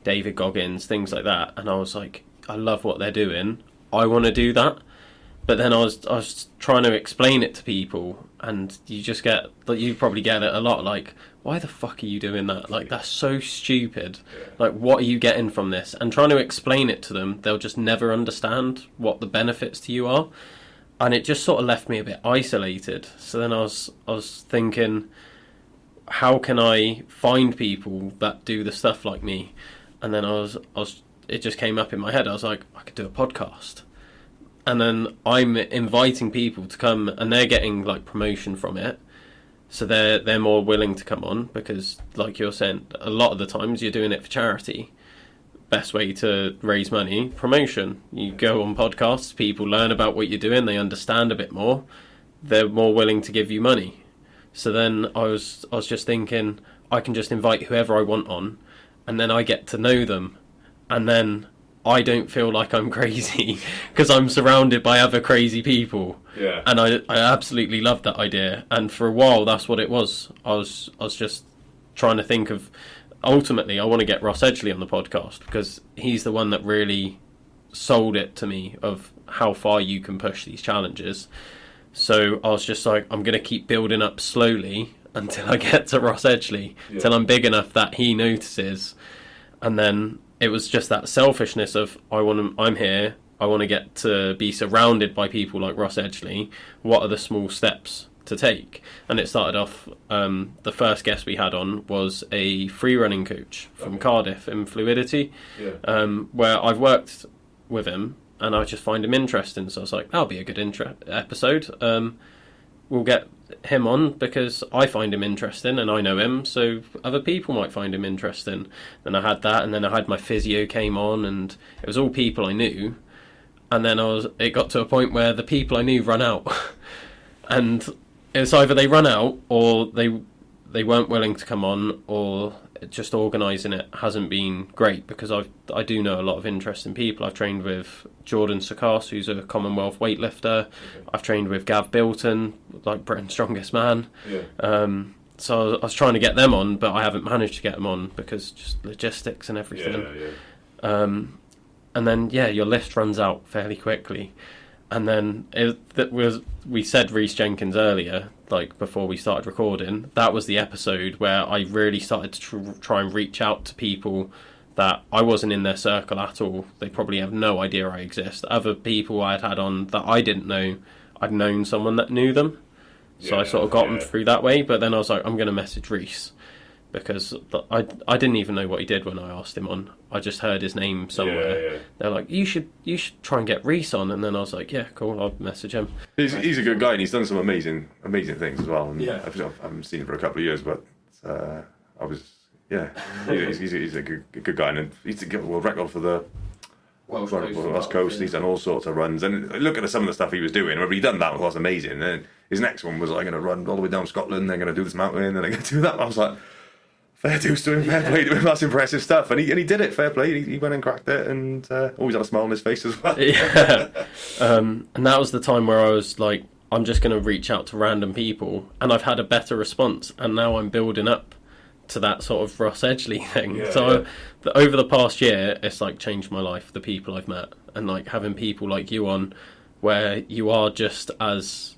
David Goggins, things like that, and I was like, I love what they're doing. I want to do that. But then I was trying to explain it to people, and you just get, like, you probably get it a lot, like, why the fuck are you doing that? Like, that's so stupid. Like, what are you getting from this? And trying to explain it to them, they'll just never understand what the benefits to you are. And it just sort of left me a bit isolated. So then I was thinking, how can I find people that do the stuff like me? And then it just came up in my head. I was like, I could do a podcast. And then I'm inviting people to come, and they're getting like promotion from it, so they're more willing to come on, because, like you're saying, a lot of the times you're doing it for charity. Best way to raise money, promotion. You go on podcasts, people learn about what you're doing, they understand a bit more, they're more willing to give you money. So then I was just thinking, I can just invite whoever I want on, and then I get to know them, and then I don't feel like I'm crazy because I'm surrounded by other crazy people. Yeah. And I absolutely loved that idea. And for a while, that's what it was. I was just trying to think of, ultimately, I want to get Ross Edgley on the podcast, because he's the one that really sold it to me of how far you can push these challenges. So I was just like, I'm going to keep building up slowly until I get to Ross Edgley, till I'm big enough that he notices. And then it was just that selfishness of, I'm here, I want to get to be surrounded by people like Ross Edgley. What are the small steps to take? And it started off, the first guest we had on was a free running coach from Cardiff in Fluidity, where I've worked with him, and I just find him interesting. So I was like, that'll be a good episode. We'll get him on because I find him interesting and I know him, so other people might find him interesting. Then I had that, and then I had my physio came on, and it was all people I knew. And then it got to a point where the people I knew run out. And it's either they run out, or they weren't willing to come on, or just organising it hasn't been great, because I do know a lot of interesting people. I've trained with Jordan Sakos, who's a Commonwealth weightlifter. I've trained with Gav Bilton, like Britain's strongest man. So I was trying to get them on, but I haven't managed to get them on because just logistics and everything. And then your list runs out fairly quickly. And then we said Rhys Jenkins earlier, like before we started recording. That was the episode where I really started to try and reach out to people that I wasn't in their circle at all. They probably have no idea I exist. Other people I'd had on that I didn't know, I'd known someone that knew them. So I sort of got them through that way. But then I was like, I'm going to message Rhys, because I didn't even know what he did when I asked him on. I just heard his name somewhere. They're like, you should try and get Rhys on. And then I was like, yeah, cool, I'll message him. He's a good guy, and he's done some amazing things as well. And I haven't seen him for a couple of years, but he's a good guy, and he's a world record for the West Coast. He's done all sorts of runs, and look at some of the stuff he was doing. Remember, he done that was amazing. And then his next one was like, I'm going to run all the way down Scotland. They're going to do this mountain, and they're going to do that. And I was like, fair dues to him, fair play to him. That's impressive stuff, and he did it. Fair play. He went and cracked it, and always had a smile on his face as well. And that was the time where I was like, I'm just going to reach out to random people, and I've had a better response, and now I'm building up to that sort of Ross Edgley thing. Over the past year, it's like changed my life, the people I've met, and like having people like you on, where you are just as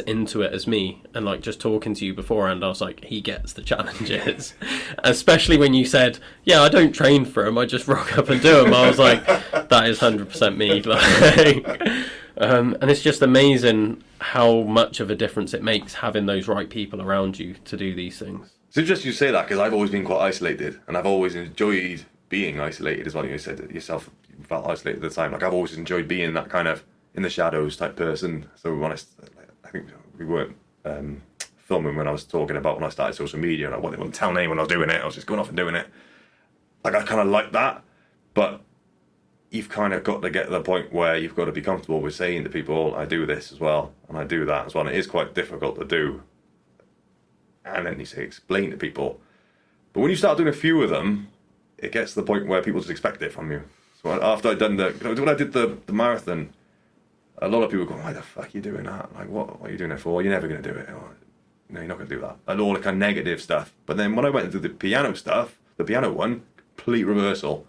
into it as me, and like just talking to you beforehand, I was like, he gets the challenges. Especially when you said, yeah, I don't train for him, I just rock up and do them. I was like, that is 100% me. And it's just amazing how much of a difference it makes having those right people around you to do these things. It's interesting you say that, because I've always been quite isolated, and I've always enjoyed being isolated as well. You said it yourself, you felt isolated at the time. Like, I've always enjoyed being that kind of in the shadows type person. So when I think we weren't filming when I was talking about when I started social media, and I wasn't telling anyone I was doing it. I was just going off and doing it. Like, I kind of like that, but you've kind of got to get to the point where you've got to be comfortable with saying to people, I do this as well, and I do that as well. And it is quite difficult to do. And then you say, explain to people. But when you start doing a few of them, it gets to the point where people just expect it from you. So after I'd done when I did the marathon, a lot of people go, why the fuck are you doing that? Like, what are you doing it for? You're never going to do it. Or, no, you're not going to do that. And all the kind of negative stuff. But then when I went into the piano stuff, the piano one, complete reversal.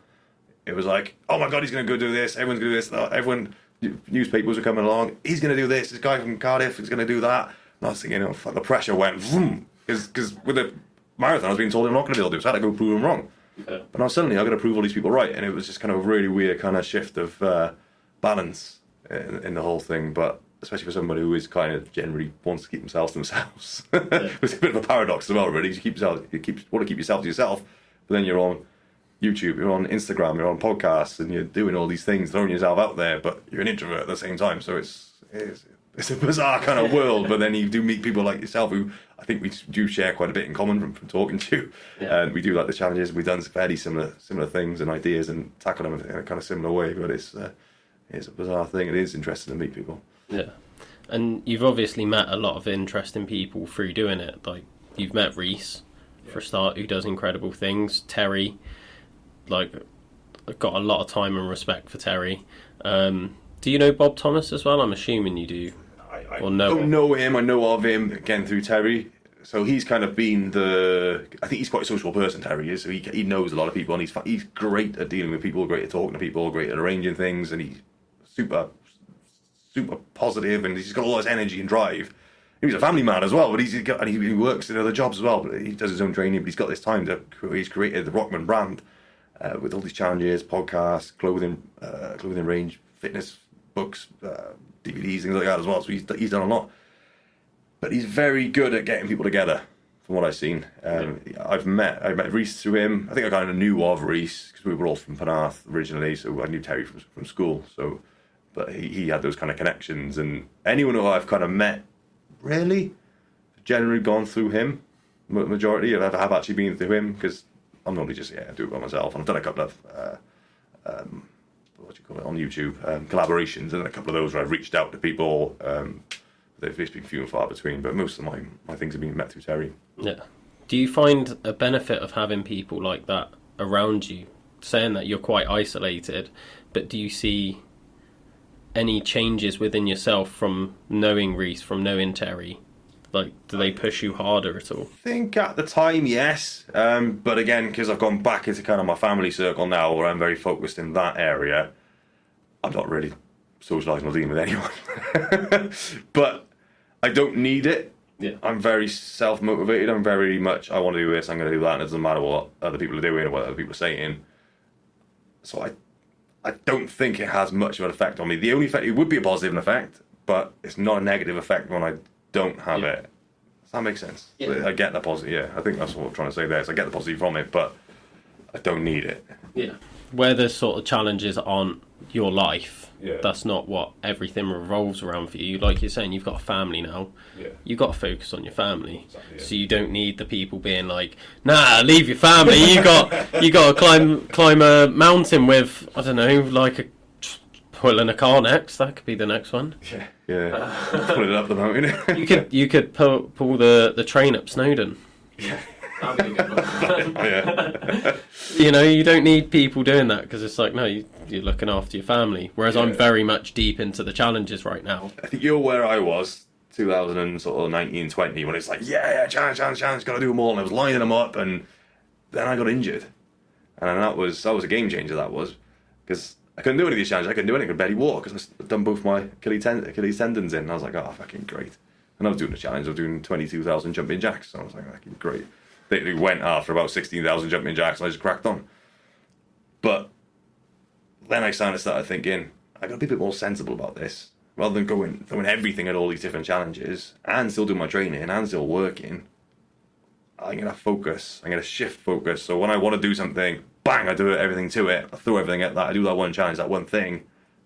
It was like, oh my God, he's going to go do this. Everyone's going to do this. Everyone, newspapers are coming along. He's going to do this. This guy from Cardiff is going to do that. And I was thinking, oh, fuck, the pressure went, vroom. Because with the marathon, I was being told I'm not going to be able to do it. So I had to go prove them wrong. Yeah. But now suddenly I've got to prove all these people right. And it was just kind of a really weird kind of shift of balance in the whole thing. But especially for somebody who is kind of generally wants to keep themselves to themselves. Yeah. It's a bit of a paradox as well, really. You want to keep yourself to yourself, but then you're on YouTube, you're on Instagram, you're on podcasts, and you're doing all these things, throwing yourself out there, but you're an introvert at the same time. So it's a bizarre kind of world. But then you do meet people like yourself who I think we do share quite a bit in common from talking to you. Yeah. And we do like the challenges. We've done fairly similar things and ideas and tackle them in a kind of similar way. But it's a bizarre thing. It is interesting to meet people. Yeah, and you've obviously met a lot of interesting people through doing it. Like you've met Reese, for a start, who does incredible things. Terry. Like, I've got a lot of time and respect for Terry. Do you know Bob Thomas as well? I'm assuming you do. I don't know him. I know of him, again, through Terry. So he's kind of been I think he's quite a social person, Terry is. So he knows a lot of people, and he's great at dealing with people, great at talking to people, great at arranging things, and he's super positive, and he's got all this energy and drive. He's a family man as well, but he works in other jobs as well, but he does his own training, but he's got this time he's created the Rockman brand. With all these challenges, podcasts, clothing range, fitness books, DVDs, things like that as well. So he's done a lot. But he's very good at getting people together, from what I've seen. I met Reese through him. I think I kind of knew of Reese because we were all from Penarth originally, so I knew Terry from school. So, but he had those kind of connections, and anyone who I've kind of met, really, generally gone through him. Majority have actually been through him because. I'm normally just do it by myself. And I've done a couple of on YouTube collaborations, and a couple of those where I've reached out to people. They've been few and far between, but most of my things have been met through Terry. Yeah. Do you find a benefit of having people like that around you? Saying that you're quite isolated, but do you see any changes within yourself from knowing Reese, from knowing Terry? Like, do they push you harder at all? I think at the time, yes. But again, because I've gone back into kind of my family circle now, where I'm very focused in that area, I'm not really socialising or dealing with anyone. But I don't need it. Yeah. I'm very self-motivated. I'm very much, I want to do this, I'm going to do that, and it doesn't matter what other people are doing or what other people are saying. So I don't think it has much of an effect on me. The only effect, it would be a positive effect, but it's not a negative effect when I don't have it. Does that make sense? Yeah. I get the positive. Yeah, I think that's what I'm trying to say there. So I get the positive from it, but I don't need it. Yeah. Where there's sort of challenges on your life, that's not what everything revolves around for you. Like you're saying, you've got a family now. Yeah. You've got to focus on your family. Exactly, yeah. So you don't need the people being like, nah, leave your family. you got to climb a mountain with, I don't know, like pulling a car next. That could be the next one. Yeah. Pull it up the mountain. you could pull the train up Snowdon. Yeah. That'd be a good one. Yeah. You know, you don't need people doing that because it's like, no, you're looking after your family. Whereas I'm very much deep into the challenges right now. I think you're where I was 2019, 20 when it's like, challenge, got to do them all. And I was lining them up, and then I got injured, and that was a game changer. That was because I couldn't do any of these challenges. I couldn't do anything. I could barely walk because I'd done both my Achilles tendons in. And I was like, oh, fucking great. And I was doing the challenge. I was doing 22,000 jumping jacks. So I was like, fucking great. They went after about 16,000 jumping jacks, and I just cracked on. But then I started thinking, I got to be a bit more sensible about this. Rather than throwing everything at all these different challenges and still doing my training and still working, I'm going to focus. I'm going to shift focus. So when I want to do something, bang, I do everything to it. I throw everything at that. I do that one challenge, that one thing,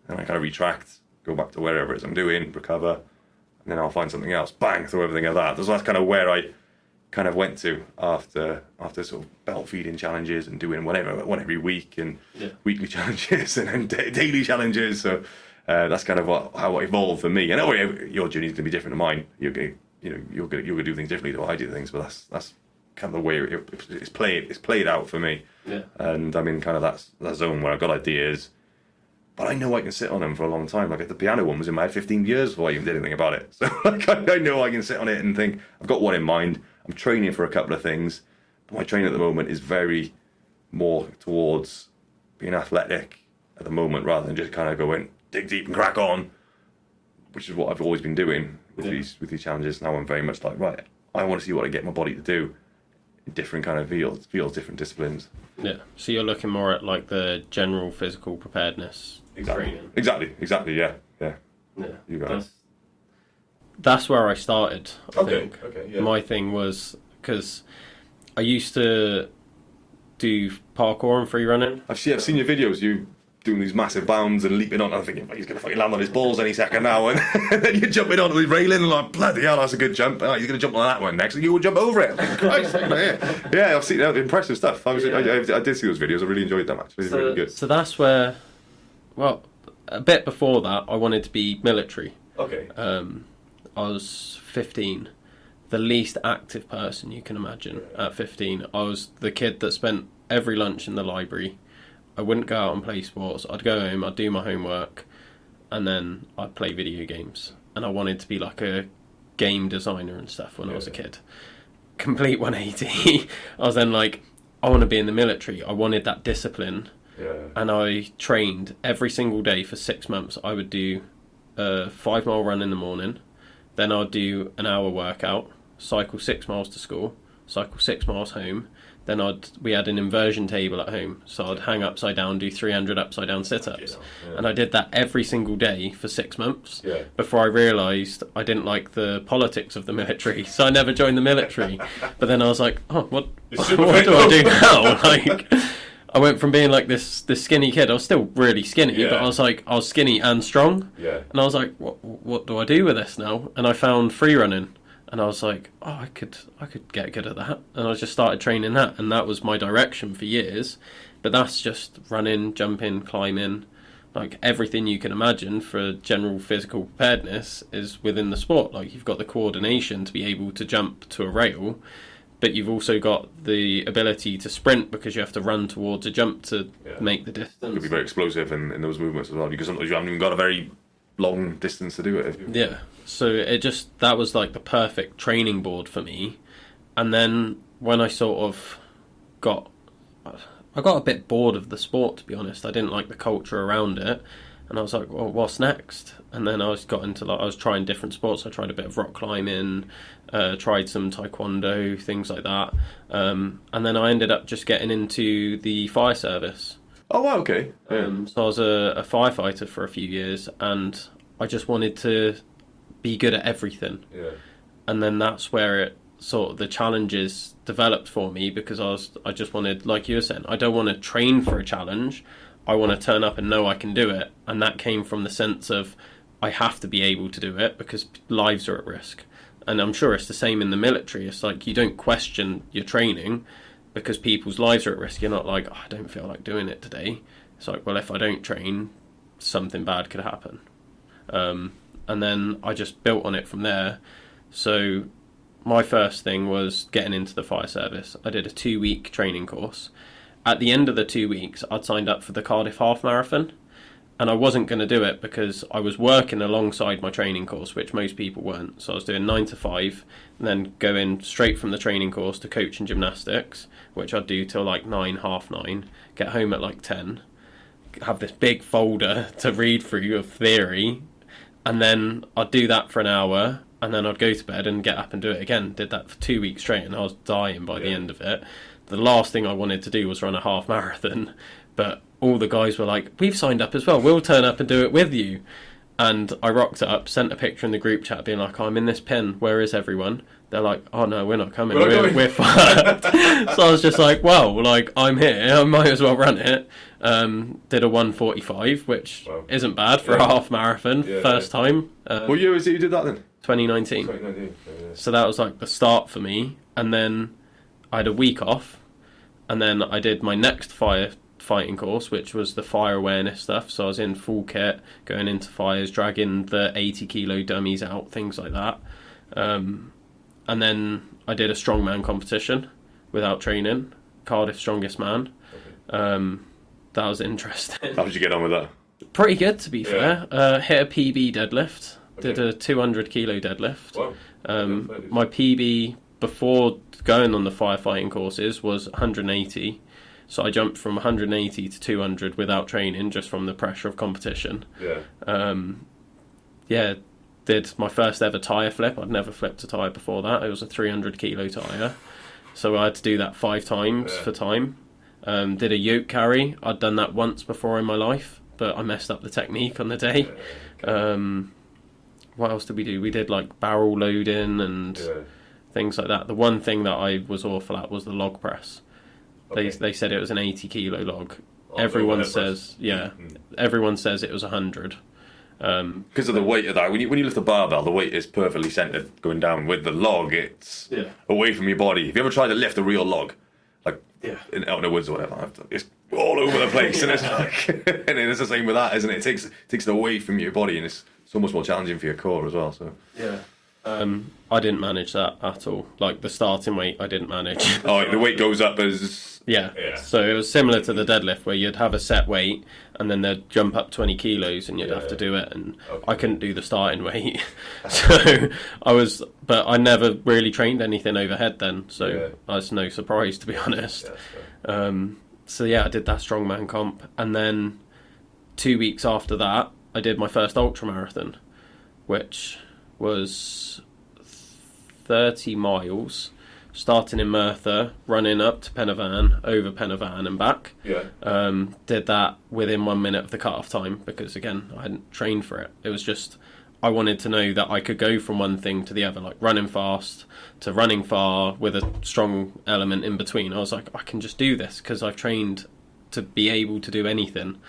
and I kind of retract, go back to wherever it is I'm doing, recover, and then I'll find something else. Bang, throw everything at that. So that's kind of where I kind of went to after sort of belt feeding challenges and doing one every week and weekly challenges and then daily challenges. So that's kind of how it evolved for me. And your journey is going to be different to mine. You're going to do things differently to how I do things, but that's kind of the way it's played out for me. Yeah. And I'm in kind of that zone where I've got ideas, but I know I can sit on them for a long time. Like the piano one was in my head 15 years before I even did anything about it. So like I know I can sit on it and think, I've got one in mind. I'm training for a couple of things. But my training at the moment is very more towards being athletic at the moment rather than just kind of going, dig deep and crack on, which is what I've always been doing with these challenges. Now I'm very much like, right, I want to see what I get my body to do in different kind of fields, different disciplines. Yeah. So you're looking more at like the general physical preparedness. Training. Exactly. Yeah. You got it. That's where I started. I think. Okay. Yeah. My thing was because I used to do parkour and free running. I've seen your videos. You doing these massive bounds and leaping on. I'm thinking he's going to fucking land on his balls any second now, and then you're jumping onto his railing and like, bloody hell, that's a good jump. Oh, he's going to jump on that one next, and you will jump over it. Christ, yeah, I've seen that. Impressive stuff. I did see those videos. I really enjoyed them. Actually, really good. So that's where, well, a bit before that, I wanted to be military. Okay. I was 15, the least active person you can imagine. At 15, I was the kid that spent every lunch in the library. I wouldn't go out and play sports. I'd go home, I'd do my homework, and then I'd play video games. And I wanted to be like a game designer and stuff when I was a kid. Complete 180. I was then like, I want to be in the military. I wanted that discipline. Yeah. And I trained every single day for 6 months. I would do a 5-mile run in the morning. Then I'd do an hour workout, cycle 6 miles to school, cycle 6 miles home. Then we had an inversion table at home, so I'd hang upside down, do 300 upside down sit-ups. Yeah. And I did that every single day for 6 months before I realised I didn't like the politics of the military, so I never joined the military. But then I was like, oh, what do I do now? Like, I went from being like this skinny kid. I was still really skinny, but I was skinny and strong. Yeah. And I was like, what do I do with this now? And I found free running. And I was like, oh, I could get good at that. And I just started training that. And that was my direction for years. But that's just running, jumping, climbing. Like everything you can imagine for general physical preparedness is within the sport. Like you've got the coordination to be able to jump to a rail. But you've also got the ability to sprint because you have to run towards a jump to make the distance. It could be very explosive in those movements as well, because sometimes you haven't even got a very long distance to do it. Yeah, so that was like the perfect training board for me. And then when I sort of got a bit bored of the sport, to be honest. I didn't like the culture around it. And I was like, well, what's next? And then I was trying different sports. I tried a bit of rock climbing, tried some taekwondo, things like that. And then I ended up just getting into the fire service. Oh, wow, okay. Yeah. So I was a firefighter for a few years, and I just wanted to be good at everything. Yeah. And then that's where the challenges developed for me, because I just wanted, like you were saying, I don't want to train for a challenge. I want to turn up and know I can do it. And that came from the sense of I have to be able to do it because lives are at risk. And I'm sure it's the same in the military. It's like you don't question your training because people's lives are at risk. You're not like, oh, I don't feel like doing it today. It's like, well, if I don't train, something bad could happen. And then I just built on it from there. So my first thing was getting into the fire service. I did a 2-week training course. At the end of the 2 weeks, I'd signed up for the Cardiff Half Marathon, and I wasn't going to do it because I was working alongside my training course, which most people weren't. So I was doing 9 to 5, and then going straight from the training course to coaching gymnastics, which I'd do till like 9, half 9, get home at like 10, have this big folder to read through of theory, and then I'd do that for an hour, and then I'd go to bed and get up and do it again. Did that for 2 weeks straight, and I was dying by the end of it. The last thing I wanted to do was run a half marathon, but all the guys were like, we've signed up as well, we'll turn up and do it with you. And I rocked up, sent a picture in the group chat being like, I'm in this pen, where is everyone? They're like, oh no, we're not coming, we're fucked. So I was just like, well, like, I'm here, I might as well run it. Did a 1:45, which isn't bad for a half marathon, first time. What year was it you did that then? 2019. So that was like the start for me. And then I had a week off, and then I did my next firefighting course, which was the fire awareness stuff. So I was in full kit, going into fires, dragging the 80-kilo dummies out, things like that. And then I did a strongman competition without training, Cardiff Strongest Man. That was interesting. How did you get on with that? Pretty good, to be fair. Hit a PB deadlift. Okay. Did a 200 kilo deadlift. Wow. My PB before going on the firefighting courses was 180. So I jumped from 180 to 200 without training, just from the pressure of competition. Yeah. Did my first ever tyre flip. I'd never flipped a tyre before that. It was a 300 kilo tyre. So I had to do that 5 times for time. Did a yoke carry. I'd done that once before in my life, but I messed up the technique on the day. What else did we do? We did like barrel loading and things like that. The one thing that I was awful at was the log press. They said it was an 80 kilo log. Everyone says everyone says it was 100. Because of the weight of that, when you lift a barbell, the weight is perfectly centered going down. With the log, it's away from your body. Have you ever tried to lift a real log, like out in the woods or whatever? It's all over the place, and it's like, and it's the same with that, isn't it? It takes it away from your body, and it's so much more challenging for your core as well. So I didn't manage that at all. Like the starting weight, I didn't manage. the weight goes up as So it was similar to the deadlift, where you'd have a set weight and then they'd jump up 20 kilos and you'd have to do it, and I couldn't do the starting weight. So but I never really trained anything overhead then, so I was no surprise, to be honest. So I did that strongman comp, and then 2 weeks after that I did my first ultra marathon, which was 30 miles, starting in Merthyr, running up to Penavan, over Penavan and back. Did that within 1 minute of the cut-off time, because again, I hadn't trained for it. It was just, I wanted to know that I could go from one thing to the other, like running fast to running far with a strong element in between. I was like, I can just do this because I've trained to be able to do anything.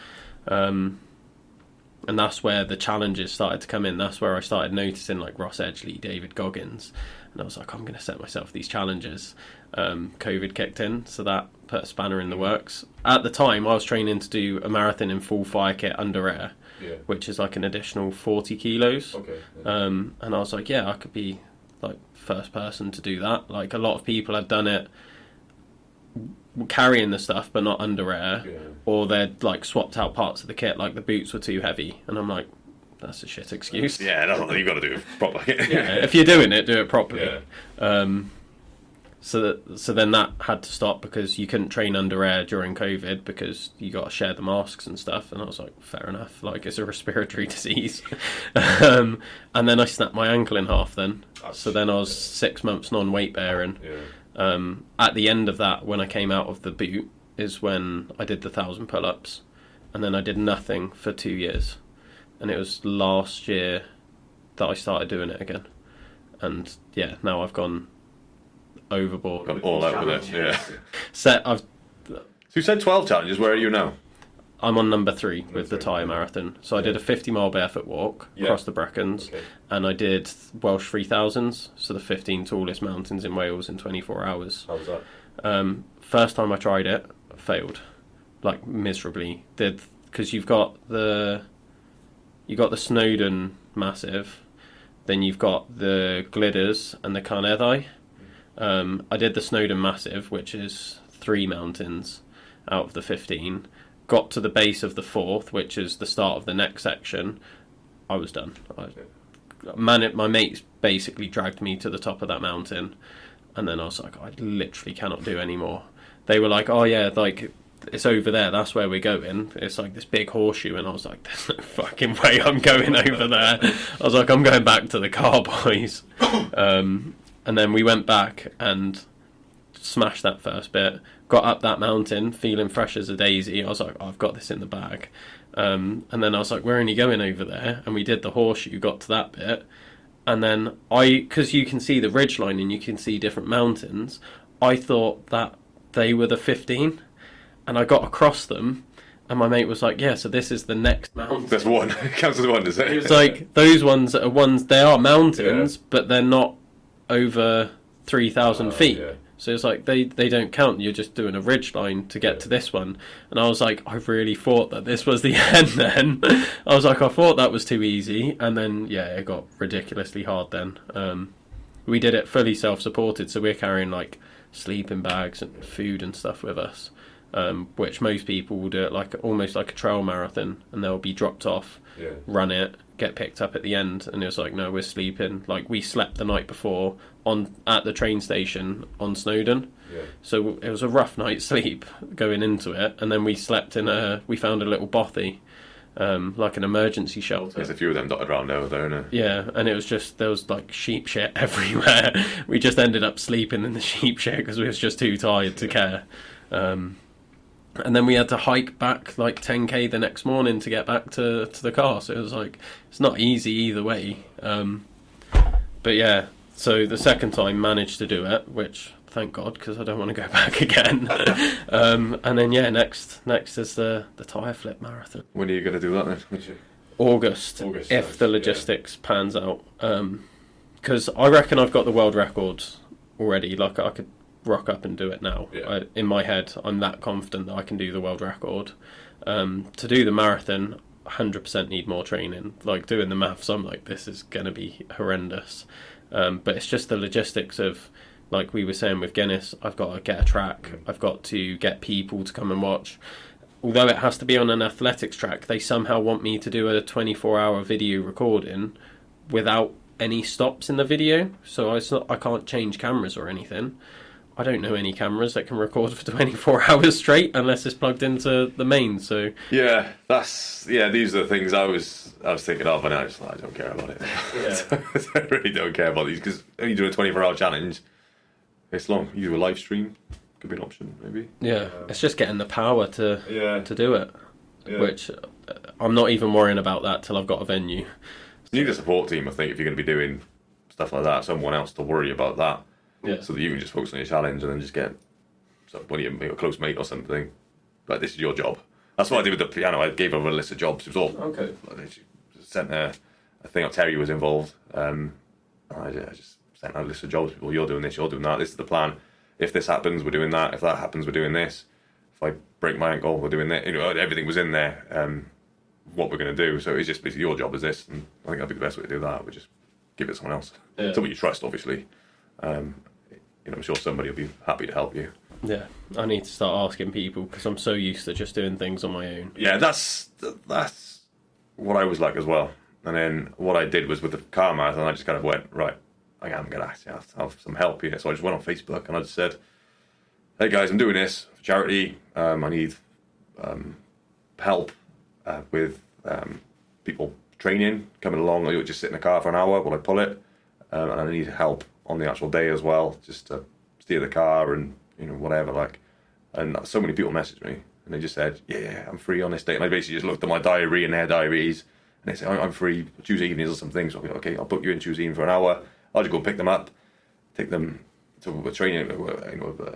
And that's where the challenges started to come in. That's where I started noticing like Ross Edgley, David Goggins. And I was like, I'm going to set myself these challenges. COVID kicked in, so that put a spanner in the works. At the time, I was training to do a marathon in full fire kit under air, which is like an additional 40 kilos. And I was like, I could be like first person to do that. Like a lot of people have done it carrying the stuff but not under air, or they'd like swapped out parts of the kit, like the boots were too heavy, and I'm like, that's a shit excuse. That's what you've got to do properly. If you're doing it, do it properly. So then that had to stop because you couldn't train under air during COVID because you got to share the masks and stuff, and I was like, fair enough, like it's a respiratory disease. And then I snapped my ankle in half then. So then I was 6 months non-weight bearing. At the end of that, when I came out of the boot, is when I did the 1,000 pull-ups, and then I did nothing for 2 years, and it was last year that I started doing it again, and now I've gone overboard, all out with it. So you said 12 challenges. Where are you now? I'm on number 3 with the Tyre Marathon. So I did a 50-mile barefoot walk across the Brecons, and I did Welsh 3000s, so the 15 tallest mountains in Wales in 24 hours. How was that? First time I tried it, failed, like miserably. Because you've got the Snowdon Massive, then you've got the Gliders and the Carneddau. I did the Snowdon Massive, which is 3 mountains out of the 15. Got to the base of the 4th, which is the start of the next section. I was done. My mates basically dragged me to the top of that mountain, and then I was like, I literally cannot do any more. They were like, oh yeah, like it's over there, that's where we're going. It's like this big horseshoe, and I was like, there's no fucking way I'm going over there. I was like, I'm going back to the car, boys. And then we went back and smashed that first bit, got up that mountain feeling fresh as a daisy. I was like, I've got this in the bag. And then I was like, we're only going over there, and we did the horseshoe, got to that bit, and then because you can see the ridgeline and you can see different mountains, I thought that they were the 15, and I got across them, and my mate was like, yeah, so this is the next mountain. That's one. It counts as one, does it? It was like, those ones are ones, they are mountains, but they're not over 3,000 feet. So it's like, they don't count, you're just doing a ridge line to get to this one. And I was like, I really thought that this was the end then. I was like, I thought that was too easy. And then, it got ridiculously hard then. We did it fully self-supported, so we're carrying like sleeping bags and food and stuff with us. which most people will do it like almost like a trail marathon, and they'll be dropped off, run it, get picked up at the end, and it was like, no, we're sleeping. Like, we slept the night before at the train station on Snowdon. So it was a rough night's sleep going into it, and then we slept we found a little bothy, like an emergency shelter. There's a few of them dotted around over there, isn't it? Yeah, and it was just, there was like sheep shit everywhere. We just ended up sleeping in the sheep shit because we was just too tired to care. And then we had to hike back like 10k the next morning to get back to the car. So it was like, it's not easy either way. But yeah, so the second time managed to do it, which thank God, because I don't want to go back again. And then next is the tyre flip marathon. When are you going to do that then? August, if the logistics pans out. Because I reckon I've got the world record already. Like, I could rock up and do it now. In my head, I'm that confident that I can do the world record. To do the marathon, 100% need more training. Like, doing the maths, I'm like, this is going to be horrendous. But it's just the logistics of, like we were saying with Guinness, I've got to get a track, I've got to get people to come and watch. Although it has to be on an athletics track, they somehow want me to do a 24-hour video recording without any stops in the video. So I can't change cameras or anything. I don't know any cameras that can record for 24 hours straight unless it's plugged into the main. So these are the things I was thinking of, and I don't care about it. I really don't care about these, because when you do a 24-hour challenge, it's long. You do a live stream, could be an option, maybe. It's just getting the power to do it, which I'm not even worrying about that till I've got a venue. You need a support team, I think, if you're going to be doing stuff like that. Someone else to worry about that. So that you can just focus on your challenge and then just get somebody, a close mate or something. Like, this is your job. That's what I did with the piano. I gave her a list of jobs. It was all okay. She sent a thing. Terry was involved. I just sent out a list of jobs. People, you're doing this, you're doing that. This is the plan. If this happens, we're doing that. If that happens, we're doing this. If I break my ankle, we're doing that. Everything was in there. What we're going to do. So it's just basically your job is this, and I think that'd be the best way to do that. We just give it to someone else. Someone you trust, obviously. I'm sure somebody will be happy to help you. Yeah, I need to start asking people, because I'm so used to just doing things on my own. Yeah, that's what I was like as well. And then what I did was with the car marathon, I just kind of went, right, I'm going to actually have to have some help here. So I just went on Facebook and I just said, hey guys, I'm doing this for charity. I need help with people training, coming along. I just sit in the car for an hour while I pull it. And I need help on the actual day as well, just to steer the car and whatever, like. And so many people messaged me and they just said, yeah, I'm free on this day. And I basically just looked at my diary and their diaries, and they said, I'm free Tuesday evenings or something. So I'll be like, okay, I'll book you in Tuesday evening for an hour. I'll just go pick them up, take them to a training,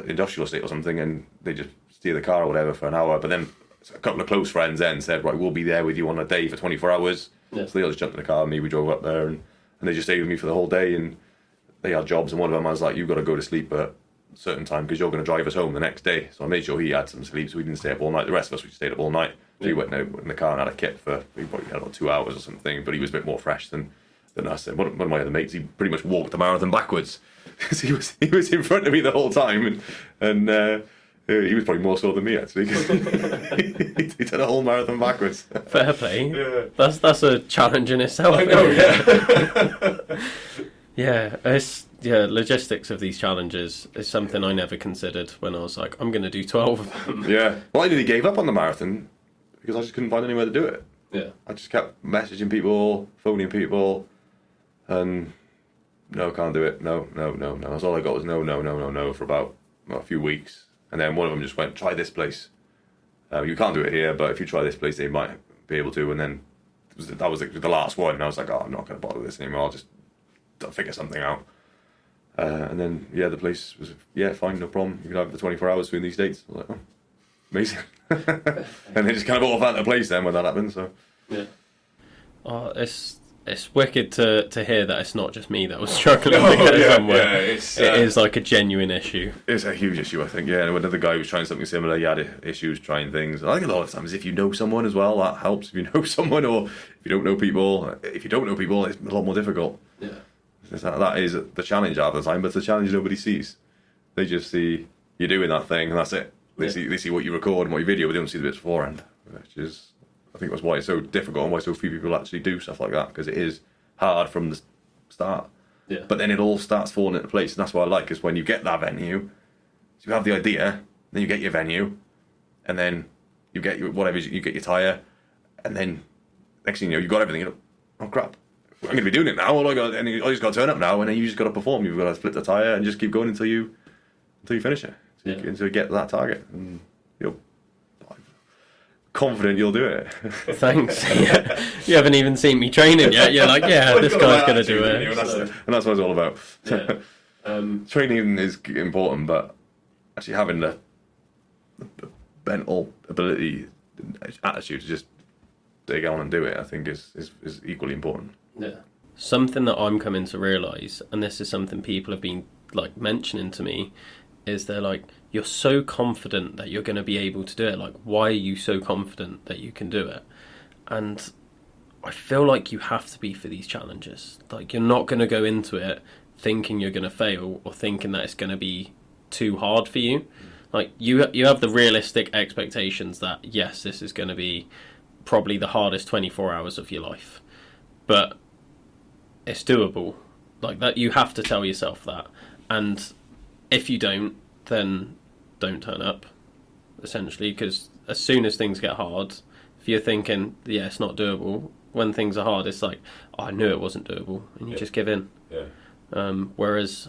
industrial estate or something, and they just steer the car or whatever for an hour. But then a couple of close friends then said, right, we'll be there with you on a day for 24 hours. So they all just jumped in the car and we drove up there, and they just stayed with me for the whole day. And they had jobs, and one of them I was like, you've got to go to sleep at a certain time because you're going to drive us home the next day. So I made sure he had some sleep, so we didn't stay up all night. The rest of us, we stayed up all night. So he went in the car and had a kit for, he probably had about 2 hours or something, but he was a bit more fresh than us. And one of my other mates, he pretty much walked the marathon backwards because he was in front of me the whole time, and he was probably more sore than me, actually. he did a whole marathon backwards. Fair play. Yeah. That's a challenge in itself. I know, yeah. Logistics of these challenges is something I never considered when I was like, I'm going to do 12 of them. Yeah. Well, I nearly gave up on the marathon because I just couldn't find anywhere to do it. Yeah. I just kept messaging people, phoning people, and no, can't do it. No. That's all I got was no for about a few weeks. And then one of them just went, try this place. You can't do it here, but if you try this place, they might be able to. And then that was the last one. And I was like, I'm not going to bother this anymore. I'll just figure something out. And then, the place was, fine, no problem. You can have it for 24 hours between these dates. I was like, oh, amazing. And they just kind of all fell into place then when that happened. So, yeah. Oh, it's wicked to hear that it's not just me that was struggling to get it somewhere. Yeah, it is like a genuine issue. It's a huge issue, I think. Yeah, and another guy who was trying something similar, he had issues trying things. And I think a lot of times, if you know someone as well, that helps. If you know someone, or if you don't know people, it's a lot more difficult. Yeah, that is the challenge half the time, but it's the challenge nobody sees. They just see you doing that thing, and that's it. They see what you record and what you video, but they don't see the bits beforehand, which is, I think that's why it's so difficult and why so few people actually do stuff like that, because it is hard from the start. Yeah. But then it all starts falling into place, and that's what I like, is when you get that venue, so you have the idea, then you get your venue, and then you get your whatever, you get your tyre, and then next thing you know, you've got everything. You're like, oh crap, I'm going to be doing it now. I just got to turn up now, and then you just got to perform. You've got to flip the tyre and just keep going until you finish it, until you get to that target. And you're confident you'll do it. Thanks. Yeah. You haven't even seen me training yet. You're like, yeah, this guy's going to do it. And that's what it's all about. Yeah. Training is important, but actually having the mental ability, attitude to just dig on and do it, I think is equally important. Yeah. Something that I'm coming to realise, and this is something people have been like mentioning to me, is they're like, you're so confident that you're going to be able to do it. Like, why are you so confident that you can do it? And I feel like you have to be for these challenges. Like, you're not going to go into it thinking you're going to fail or thinking that it's going to be too hard for you. Like, you have the realistic expectations that, yes, this is going to be probably the hardest 24 hours of your life. But it's doable. Like, that, you have to tell yourself that. And if you don't, then don't turn up, essentially, because as soon as things get hard, if you're thinking, yeah, it's not doable, when things are hard, it's like, oh, I knew it wasn't doable, and you just give in. Yeah. Whereas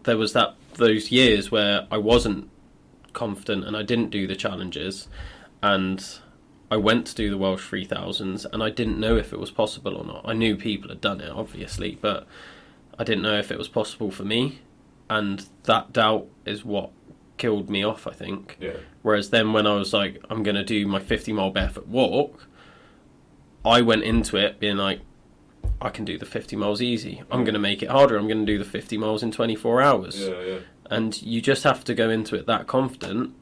there was those years where I wasn't confident and I didn't do the challenges, and I went to do the Welsh 3000s, and I didn't know if it was possible or not. I knew people had done it, obviously, but I didn't know if it was possible for me. And that doubt is what killed me off, I think. Yeah. Whereas then when I was like, I'm going to do my 50-mile barefoot walk, I went into it being like, I can do the 50 miles easy. I'm going to make it harder. I'm going to do the 50 miles in 24 hours. Yeah. And you just have to go into it that confident,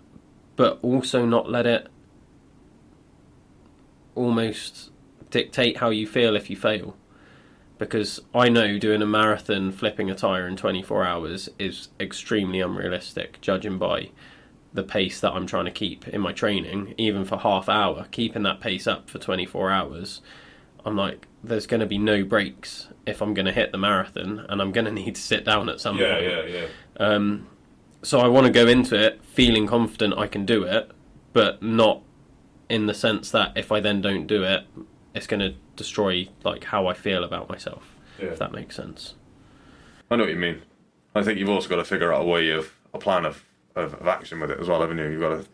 but also not let it almost dictate how you feel if you fail. Because I know doing a marathon, flipping a tyre in 24 hours is extremely unrealistic, judging by the pace that I'm trying to keep in my training, even for half hour, keeping that pace up for 24 hours. I'm like, there's going to be no breaks if I'm going to hit the marathon, and I'm going to need to sit down at some point. Yeah. So I want to go into it feeling confident I can do it, but not in the sense that if I then don't do it, it's going to destroy like how I feel about myself, if that makes sense. I know what you mean. I think you've also got to figure out a plan of action with it as well, haven't you? You've got to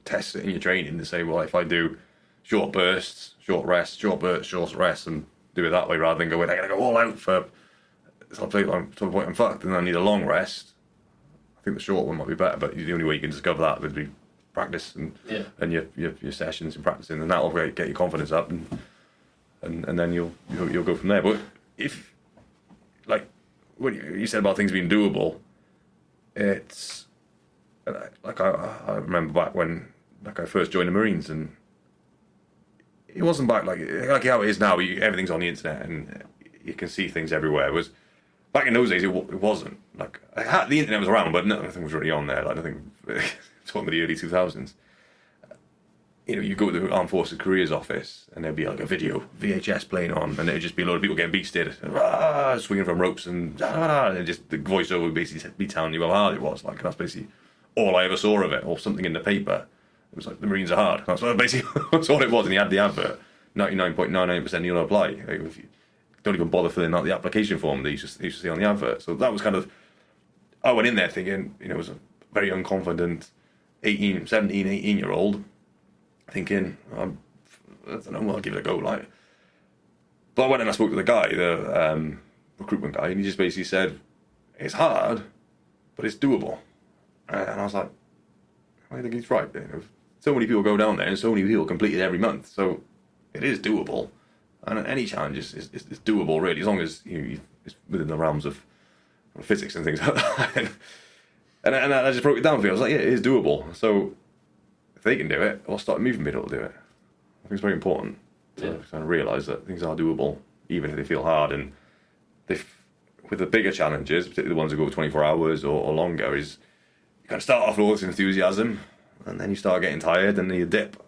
test it in your training to say, well, if I do short bursts, short rests, short bursts, short rests, and do it that way rather than going, I got to go all out for some point I'm fucked and I need a long rest. I think the short one might be better, but the only way you can discover that would be practice and your sessions and practicing, and that'll get your confidence up, and then you'll go from there. But if, like, when you said about things being doable, it's like I remember back when I first joined the Marines, and it wasn't back like how it is now. Everything's on the internet and you can see things everywhere. It was back in those days. It wasn't like the internet was around, but nothing was really on there. Like nothing. Talking about the early 2000s. You go to the Armed Forces Careers office and there'd be like a video VHS playing on, and it'd just be a load of people getting beasted, swinging from ropes, and just the voiceover would basically be telling you how hard it was. Like, that's basically all I ever saw of it, or something in the paper. It was like, the Marines are hard. That's basically that's all it was, and he had the advert. 99.99% you'll apply. Like, if you don't even bother filling out the application form that you used to see on the advert. So that was kind of, I went in there thinking, it was a very unconfident 18-year-old, thinking, I don't know, I'll give it a go. Like, but I went and I spoke to the guy, the recruitment guy, and he just basically said, it's hard, but it's doable. And I was like, I think he's right. So many people go down there, and so many people complete it every month, so it is doable. And any challenge is doable, really, as long as it's within the realms of physics and things like that. And I just broke it down for you. I was like, yeah, it is doable. So if they can do it, I'll start moving people to do it. I think it's very important to kind of realise that things are doable, even if they feel hard. And with the bigger challenges, particularly the ones that go 24 hours or longer, is kind of start off with all this enthusiasm, and then you start getting tired, and then you dip,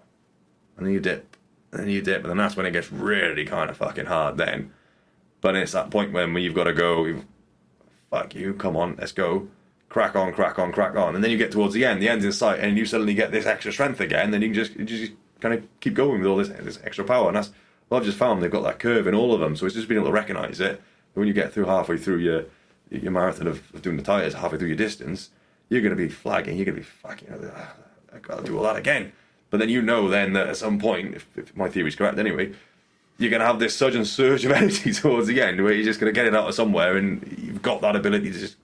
and then you dip, and then you dip, and then that's when it gets really kind of fucking hard then. But it's that point when you've got to go, fuck you, come on, let's go, crack on, and then you get towards the end's in sight, and you suddenly get this extra strength again, then you can just kind of keep going with all this extra power, and that's, well, I've just found they've got that curve in all of them, so it's just being able to recognise it. When you get through halfway through your marathon of doing the tyres, halfway through your distance, you're going to be flagging, you're going to be fucking, I've got to do all that again. But then you know then that at some point, if my theory's correct anyway, you're going to have this sudden surge of energy towards the end where you're just going to get it out of somewhere, and you've got that ability to just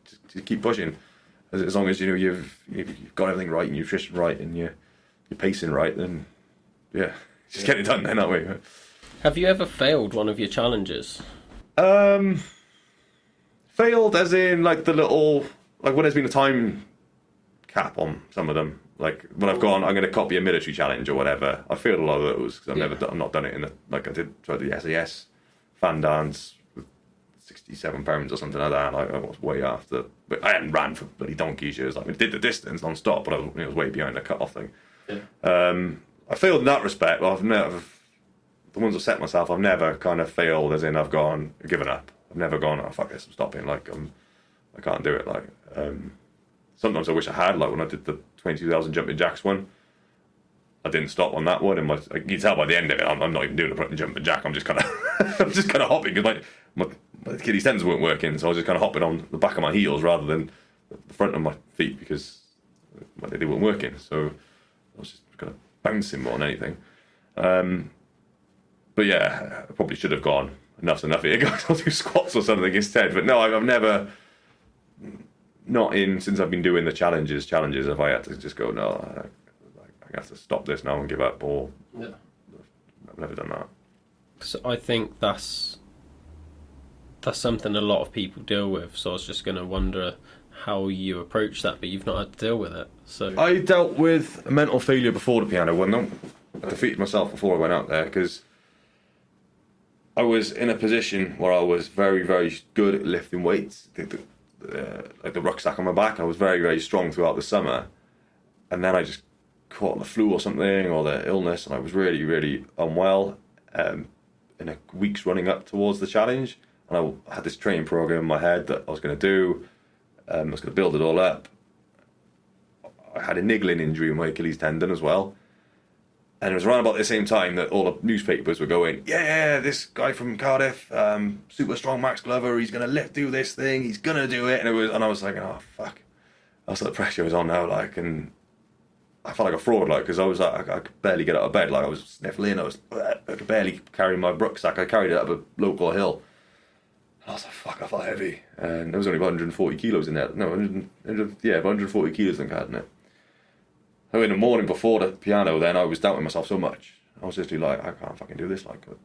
keep pushing. As long as you know you've got everything right, and nutrition right, and you're pacing right, then yeah, just get it done then that way. Have you ever failed one of your challenges? Failed as in like the little, like when there's been a time cap on some of them. Like when I've gone, I'm going to copy a military challenge or whatever. I failed a lot of those because I've not done it in the, like I did try the SAS fan dance with 67 pounds or something like that. And I was way after, but I hadn't ran for bloody donkey's years. Like I did the distance non-stop, but I was way behind the cut-off thing. Yeah. I failed in that respect. But I've never, the ones I've set myself, I've never kind of failed as in I've given up. I've never gone, oh fuck this, I'm stopping. Like I can't do it. Like sometimes I wish I had. Like when I did the 22,000 jumping jacks one, I didn't stop on that one, and you can tell by the end of it, I'm not even doing a jumping jack. I'm just kind of, I'm just kind of hopping because my Achilles tendons weren't working, so I was just kind of hopping on the back of my heels rather than the front of my feet because they weren't working. So I was just kind of bouncing more than anything. But yeah, I probably should have gone. Enough's enough here. I'll do squats or something instead. But no, I've never, since I've been doing the challenges, if I had to just go, no, I have to stop this now and give up, or yeah. I've never done that. So I think that's something a lot of people deal with. So I was just going to wonder how you approach that, but you've not had to deal with it. So I dealt with a mental failure before the piano one, though. I defeated myself before I went out there because I was in a position where I was very, very good at lifting weights. Like the rucksack on my back, I was very, very strong throughout the summer. And then I just caught the flu or something, or the illness, and I was really, really unwell in a weeks running up towards the challenge. And I had this training program in my head that I was going to do. I was going to build it all up. I had a niggling injury in my Achilles tendon as well. And it was around about the same time that all the newspapers were going, yeah, this guy from Cardiff, super strong Max Glover, he's going to do this thing, he's going to do it. And I was like, oh, fuck. That's the pressure was on now, like, and I felt like a fraud, like, because I was like, I could barely get out of bed, like, I was sniffling, I could barely carry my rucksack, I carried it up a local hill. And I was like, fuck, I felt heavy. And there was only about 140 kilos in there. No, 140 kilos in had in it. So in the morning before the piano, then I was doubting myself so much. I was just like, I can't fucking do this. Like, there's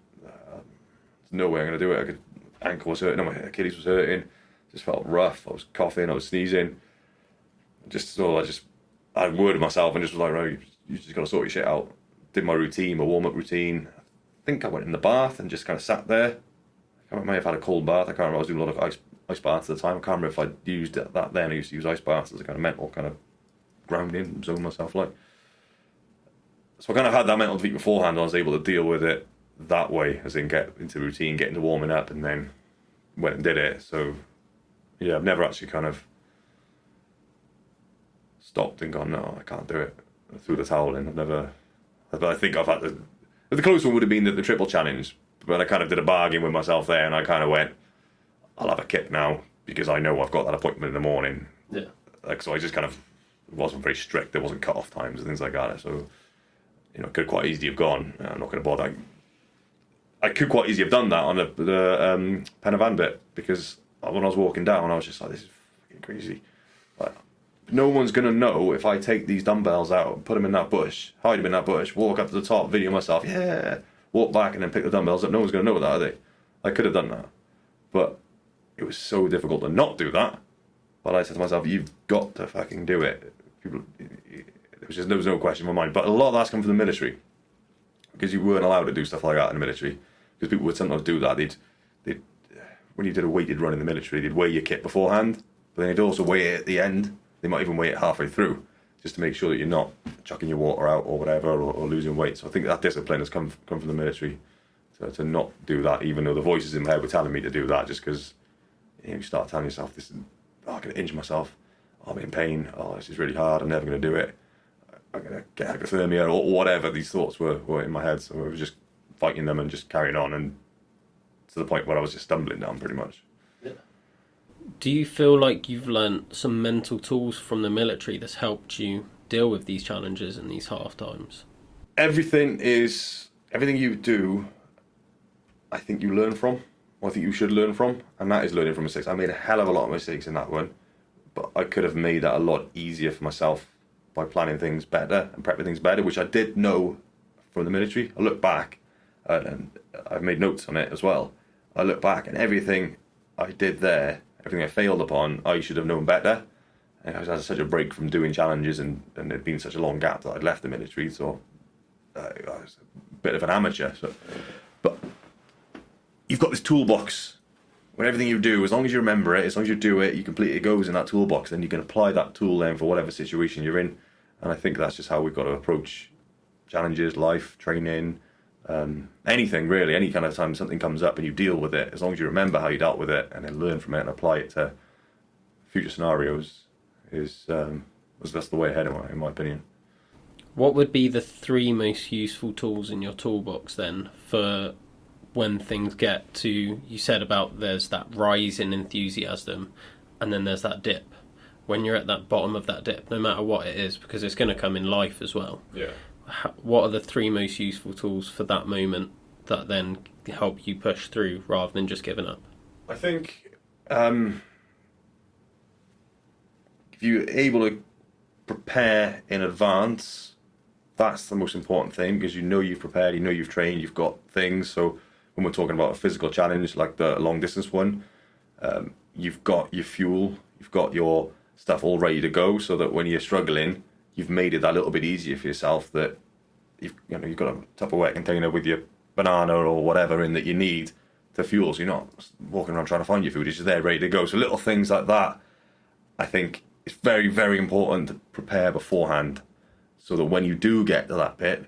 no way I'm going to do it. Ankle was hurting, my Achilles was hurting. Just felt rough. I was coughing, I was sneezing. I had word of myself and just was like, right, you just got to sort your shit out. Did my routine, my warm-up routine. I think I went in the bath and just kind of sat there. I may have had a cold bath. I can't remember. I was doing a lot of ice baths at the time. I can't remember if I used that then. I used to use ice baths as a kind of mental kind of grounding, zone myself like. So I kind of had that mental defeat beforehand. I was able to deal with it that way, as in get into routine, get into warming up, and then went and did it. So yeah, I've never actually kind of stopped and gone, no, I can't do it. I threw the towel in. But I think I've had the close one would have been the triple challenge, but I kind of did a bargain with myself there, and I kind of went, I'll have a kick now because I know I've got that appointment in the morning. Yeah. Like, so I just kind of wasn't very strict. There wasn't cut-off times and things like that. So, you know, it could quite easily have gone. I'm not going to bother. I could quite easily have done that on the Pen y Fan bit, because when I was walking down, I was just like, this is fucking crazy. Like, no one's going to know if I take these dumbbells out, put them in that bush, hide them in that bush, walk up to the top, video myself, walk back and then pick the dumbbells up. No one's going to know that, are they? I could have done that. But it was so difficult to not do that. But I said to myself, you've got to fucking do it. There was no question in my mind. But a lot of that's come from the military, because you weren't allowed to do stuff like that in the military. Because people would sometimes do that. When you did a weighted run in the military, they'd weigh your kit beforehand, but then they'd also weigh it at the end. They might even wait halfway through just to make sure that you're not chucking your water out or whatever, or losing weight. So I think that discipline has come from the military to not do that, even though the voices in my head were telling me to do that, just because you start telling yourself, I'm going to injure myself, I'm in pain, this is really hard, I'm never going to do it, I'm going to get hypothermia, or whatever these thoughts were in my head. So I was just fighting them and just carrying on, and to the point where I was just stumbling down pretty much. Yeah. Do you feel like you've learnt some mental tools from the military that's helped you deal with these challenges and these hard times? Everything you do, I think you learn from, or I think you should learn from, and that is learning from mistakes. I made a hell of a lot of mistakes in that one, but I could have made that a lot easier for myself by planning things better and prepping things better, which I did know from the military. I look back, and I've made notes on it as well. I look back, and everything I did there, everything I failed upon, I should have known better. And I had such a break from doing challenges, and there'd been such a long gap that I'd left the military, so I was a bit of an amateur. But you've got this toolbox where everything you do, as long as you remember it, as long as you do it, you complete it, goes in that toolbox, then you can apply that tool then for whatever situation you're in. And I think that's just how we've got to approach challenges, life, training, anything really. Any kind of time something comes up and you deal with it, as long as you remember how you dealt with it and then learn from it and apply it to future scenarios, that's the way ahead in my opinion. What would be the 3 most useful tools in your toolbox then for when things get to, you said about there's that rise in enthusiasm and then there's that dip. When you're at that bottom of that dip, no matter what it is, because it's going to come in life as well. Yeah. What are the 3 most useful tools for that moment that then help you push through rather than just giving up? I think if you're able to prepare in advance, that's the most important thing, because you know you've prepared, you know you've trained, you've got things. So when we're talking about a physical challenge like the long distance one, you've got your fuel, you've got your stuff all ready to go, so that when you're struggling, you've made it that little bit easier for yourself, that you've got a Tupperware container with your banana or whatever in that you need to fuel, so you're not walking around trying to find your food, it's just there ready to go. So little things like that, I think it's very, very important to prepare beforehand, so that when you do get to that bit,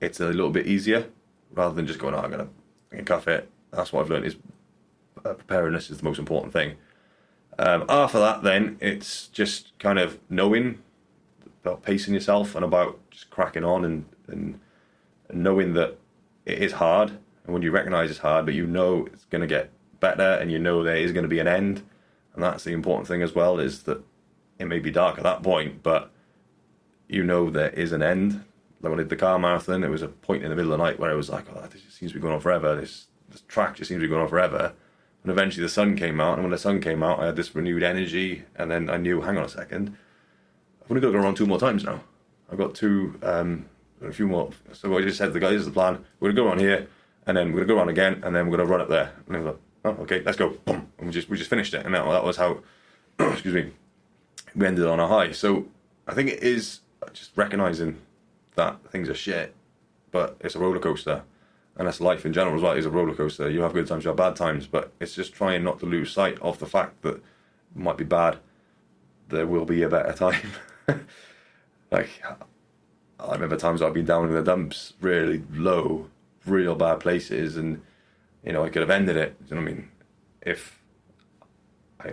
it's a little bit easier, rather than just going, I'm going to cuff it. That's what I've learned, is preparedness is the most important thing. After that, then, it's just kind of knowing about pacing yourself and about just cracking on and knowing that it is hard. And when you recognise it's hard, but you know it's going to get better, and you know there is going to be an end. And that's the important thing as well, is that it may be dark at that point, but you know there is an end. Like when I did the car marathon, there was a point in the middle of the night where I was like, this just seems to be going on forever. This track just seems to be going on forever. And eventually the sun came out, and when the sun came out, I had this renewed energy, and then I knew, hang on a second, I've only got to go around 2 more times now. I've got a few more. So I just said to the guys, this is the plan, we're going to go around here, and then we're going to go around again, and then we're going to run up there. And they were like, oh, okay, let's go. Boom. And we just finished it, and that was how, excuse me, we ended on a high. So I think it is just recognising that things are shit, but it's a roller coaster. And that's life in general as well, is a roller coaster. You have good times, you have bad times, but it's just trying not to lose sight of the fact that it might be bad, there will be a better time. Like, I remember times I've been down in the dumps, really low, real bad places, and I could have ended it. You know what I mean? If I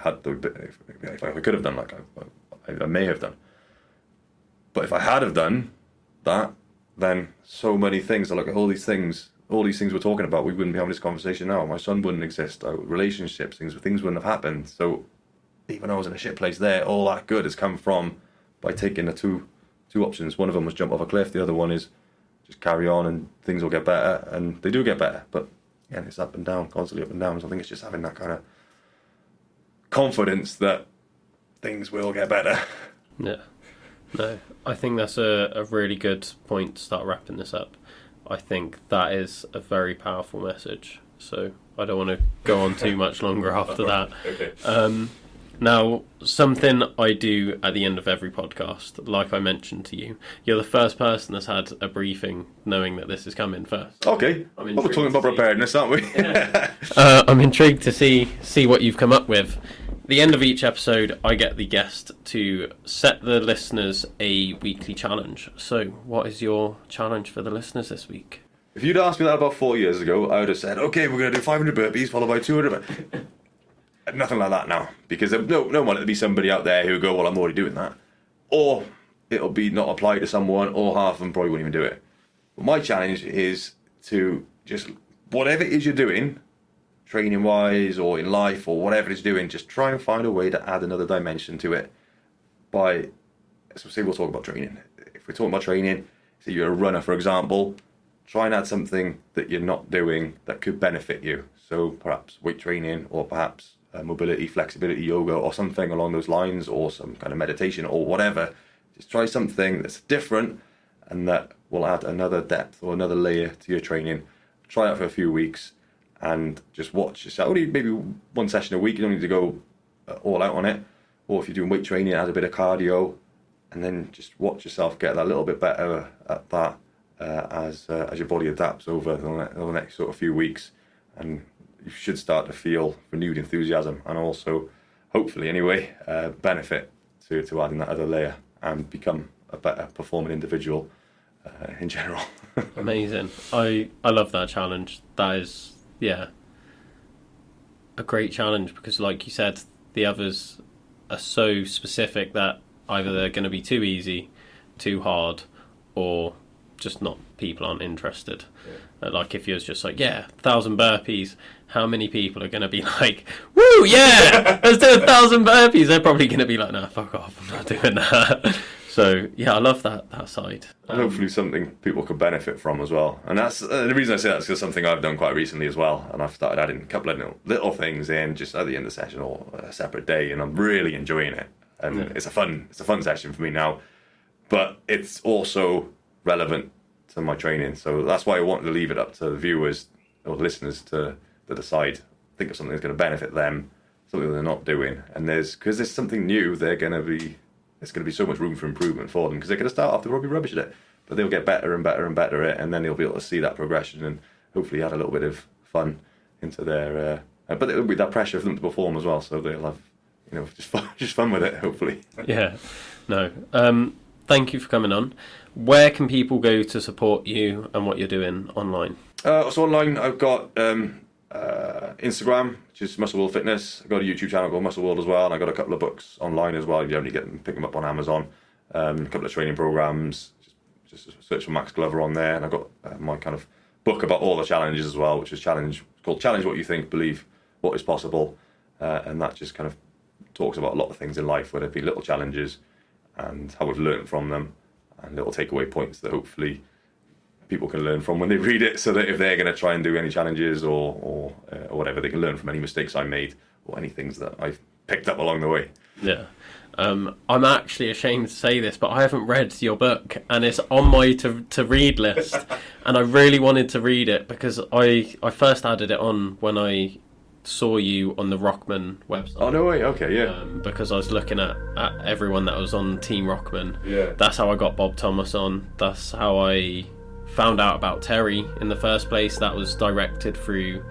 had the, if I could have done, like I may have done. But if I had have done that, then so many things, like all these things we're talking about, we wouldn't be having this conversation now. My son wouldn't exist. Our relationships, things wouldn't have happened. So even though I was in a shit place there, all that good has come from by taking the two options. One of them was jump off a cliff. The other one is just carry on and things will get better, and they do get better. But again, it's up and down, constantly up and down. So I think it's just having that kind of confidence that things will get better. Yeah. No, I think that's a really good point to start wrapping this up. I think that is a very powerful message. So I don't want to go on too much longer after that. Okay. Now, something I do at the end of every podcast, like I mentioned to you, you're the first person that's had a briefing knowing that this is coming first. Okay. We're talking about preparedness, aren't we? Yeah. I'm intrigued to see what you've come up with. the end of each episode, I get the guest to set the listeners a weekly challenge. So, what is your challenge for the listeners this week? If you'd asked me that about 4 years ago, I would have said, okay, we're going to do 500 burpees followed by 200. Nothing like that now, because no one will be somebody out there who will go, well, I'm already doing that. Or it'll be not applied to someone, or half of them probably won't even do it. But my challenge is to just, whatever it is you're doing, training wise or in life or whatever it's doing, just try and find a way to add another dimension to it. So say we'll talk about training. If we're talking about training, say you're a runner, for example, try and add something that you're not doing that could benefit you. So perhaps weight training, or perhaps mobility, flexibility, yoga, or something along those lines, or some kind of meditation or whatever. Just try something that's different and that will add another depth or another layer to your training. Try it for a few weeks and just watch yourself. Only maybe one session a week. You don't need to go all out on it. Or if you're doing weight training, add a bit of cardio, and then just watch yourself get that little bit better at that as your body adapts over the next sort of few weeks. And you should start to feel renewed enthusiasm, and also, hopefully anyway, benefit to adding that other layer and become a better performing individual in general. Amazing. I love that challenge. That is, a great challenge, because like you said, the others are so specific that either they're going to be too easy, too hard, or just not, people aren't interested. Like if you're just like, 1,000 burpees, how many people are going to be like, woo, yeah, let's do 1,000 burpees? They're probably going to be like, no, fuck off, I'm not doing that. So yeah, I love that side. And hopefully something people could benefit from as well. And that's the reason I say that's because something I've done quite recently as well. And I've started adding a couple of little things in just at the end of the session or a separate day, and I'm really enjoying it. And it's a fun session for me now. But it's also relevant to my training, so that's why I wanted to leave it up to the viewers or the listeners to decide. Think of something that's going to benefit them, something they're not doing, and because there's something new, there's going to be so much room for improvement for them, because they're going to start off, they're probably rubbish at it, but they'll get better and better and better at it, and then they'll be able to see that progression and hopefully add a little bit of fun into their but it'll be that pressure for them to perform as well, so they'll have just fun with it, hopefully. Thank you for coming on. Where can people go to support you and what you're doing online? So online, I've got Instagram, which is Muscle World Fitness. I've got a YouTube channel called Muscle World as well, and I've got a couple of books online as well. You only pick them up on Amazon. A couple of training programs. Just search for Max Glover on there, and I've got my kind of book about all the challenges as well, which is called Challenge What You Think, Believe What Is Possible, and that just kind of talks about a lot of things in life, whether it be little challenges and how we've learned from them, and little takeaway points that hopefully people can learn from when they read it, so that if they're going to try and do any challenges or whatever, they can learn from any mistakes I made or any things that I've picked up along the way. Yeah. I'm actually ashamed to say this, but I haven't read your book, and it's on my to read list, and I really wanted to read it because I first added it on when I saw you on the Rockman website. Oh, no way. Okay, yeah. Because I was looking at everyone that was on Team Rockman. Yeah. That's how I got Bob Thomas on. That's how I found out about Terry in the first place. That was directed through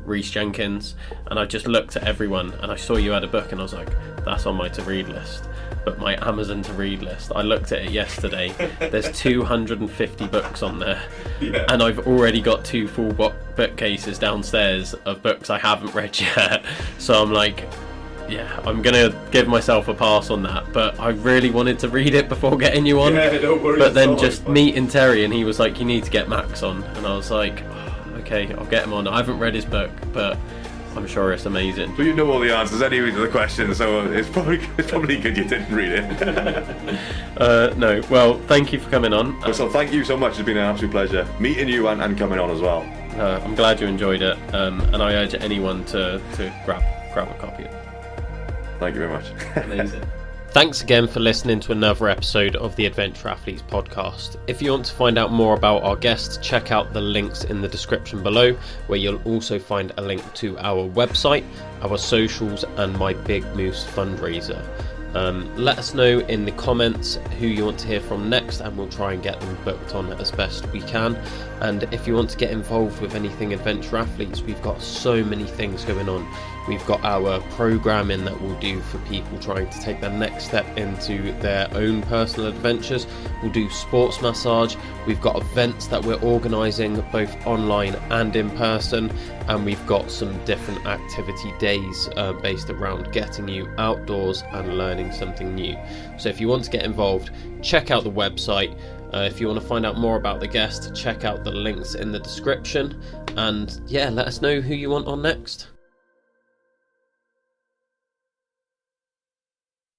Reece Jenkins, and I just looked at everyone and I saw you had a book and I was like, that's on my to read list. But my Amazon to read list, I looked at it yesterday, there's 250 books on there. Yeah. And I've already got 2 full bookcases downstairs of books I haven't read yet. So I'm like, I'm gonna give myself a pass on that, but I really wanted to read it before getting you on. Yeah, don't worry. But then just meeting Terry, and he was like, you need to get Max on, and I was like, okay, I'll get him on. I haven't read his book, but I'm sure it's amazing. But you know all the answers anyway to the questions, so it's probably good you didn't read it. No, well, thank you for coming on. So thank you so much. It's been an absolute pleasure meeting you and coming on as well. I'm glad you enjoyed it, and I urge anyone to grab a copy of it. Thank you very much. Amazing. Thanks again for listening to another episode of the Adventure Athletes podcast. If you want to find out more about our guests, check out the links in the description below, where you'll also find a link to our website, our socials, and my BigMoose fundraiser. Let us know in the comments who you want to hear from next, and we'll try and get them booked on as best we can. And if you want to get involved with anything Adventure Athletes, we've got so many things going on. We've got our programming that we'll do for people trying to take their next step into their own personal adventures. We'll do sports massage. We've got events that we're organising both online and in person, and we've got some different activity days based around getting you outdoors and learning something new. So if you want to get involved, check out the website. If you want to find out more about the guest, check out the links in the description, and yeah, let us know who you want on next.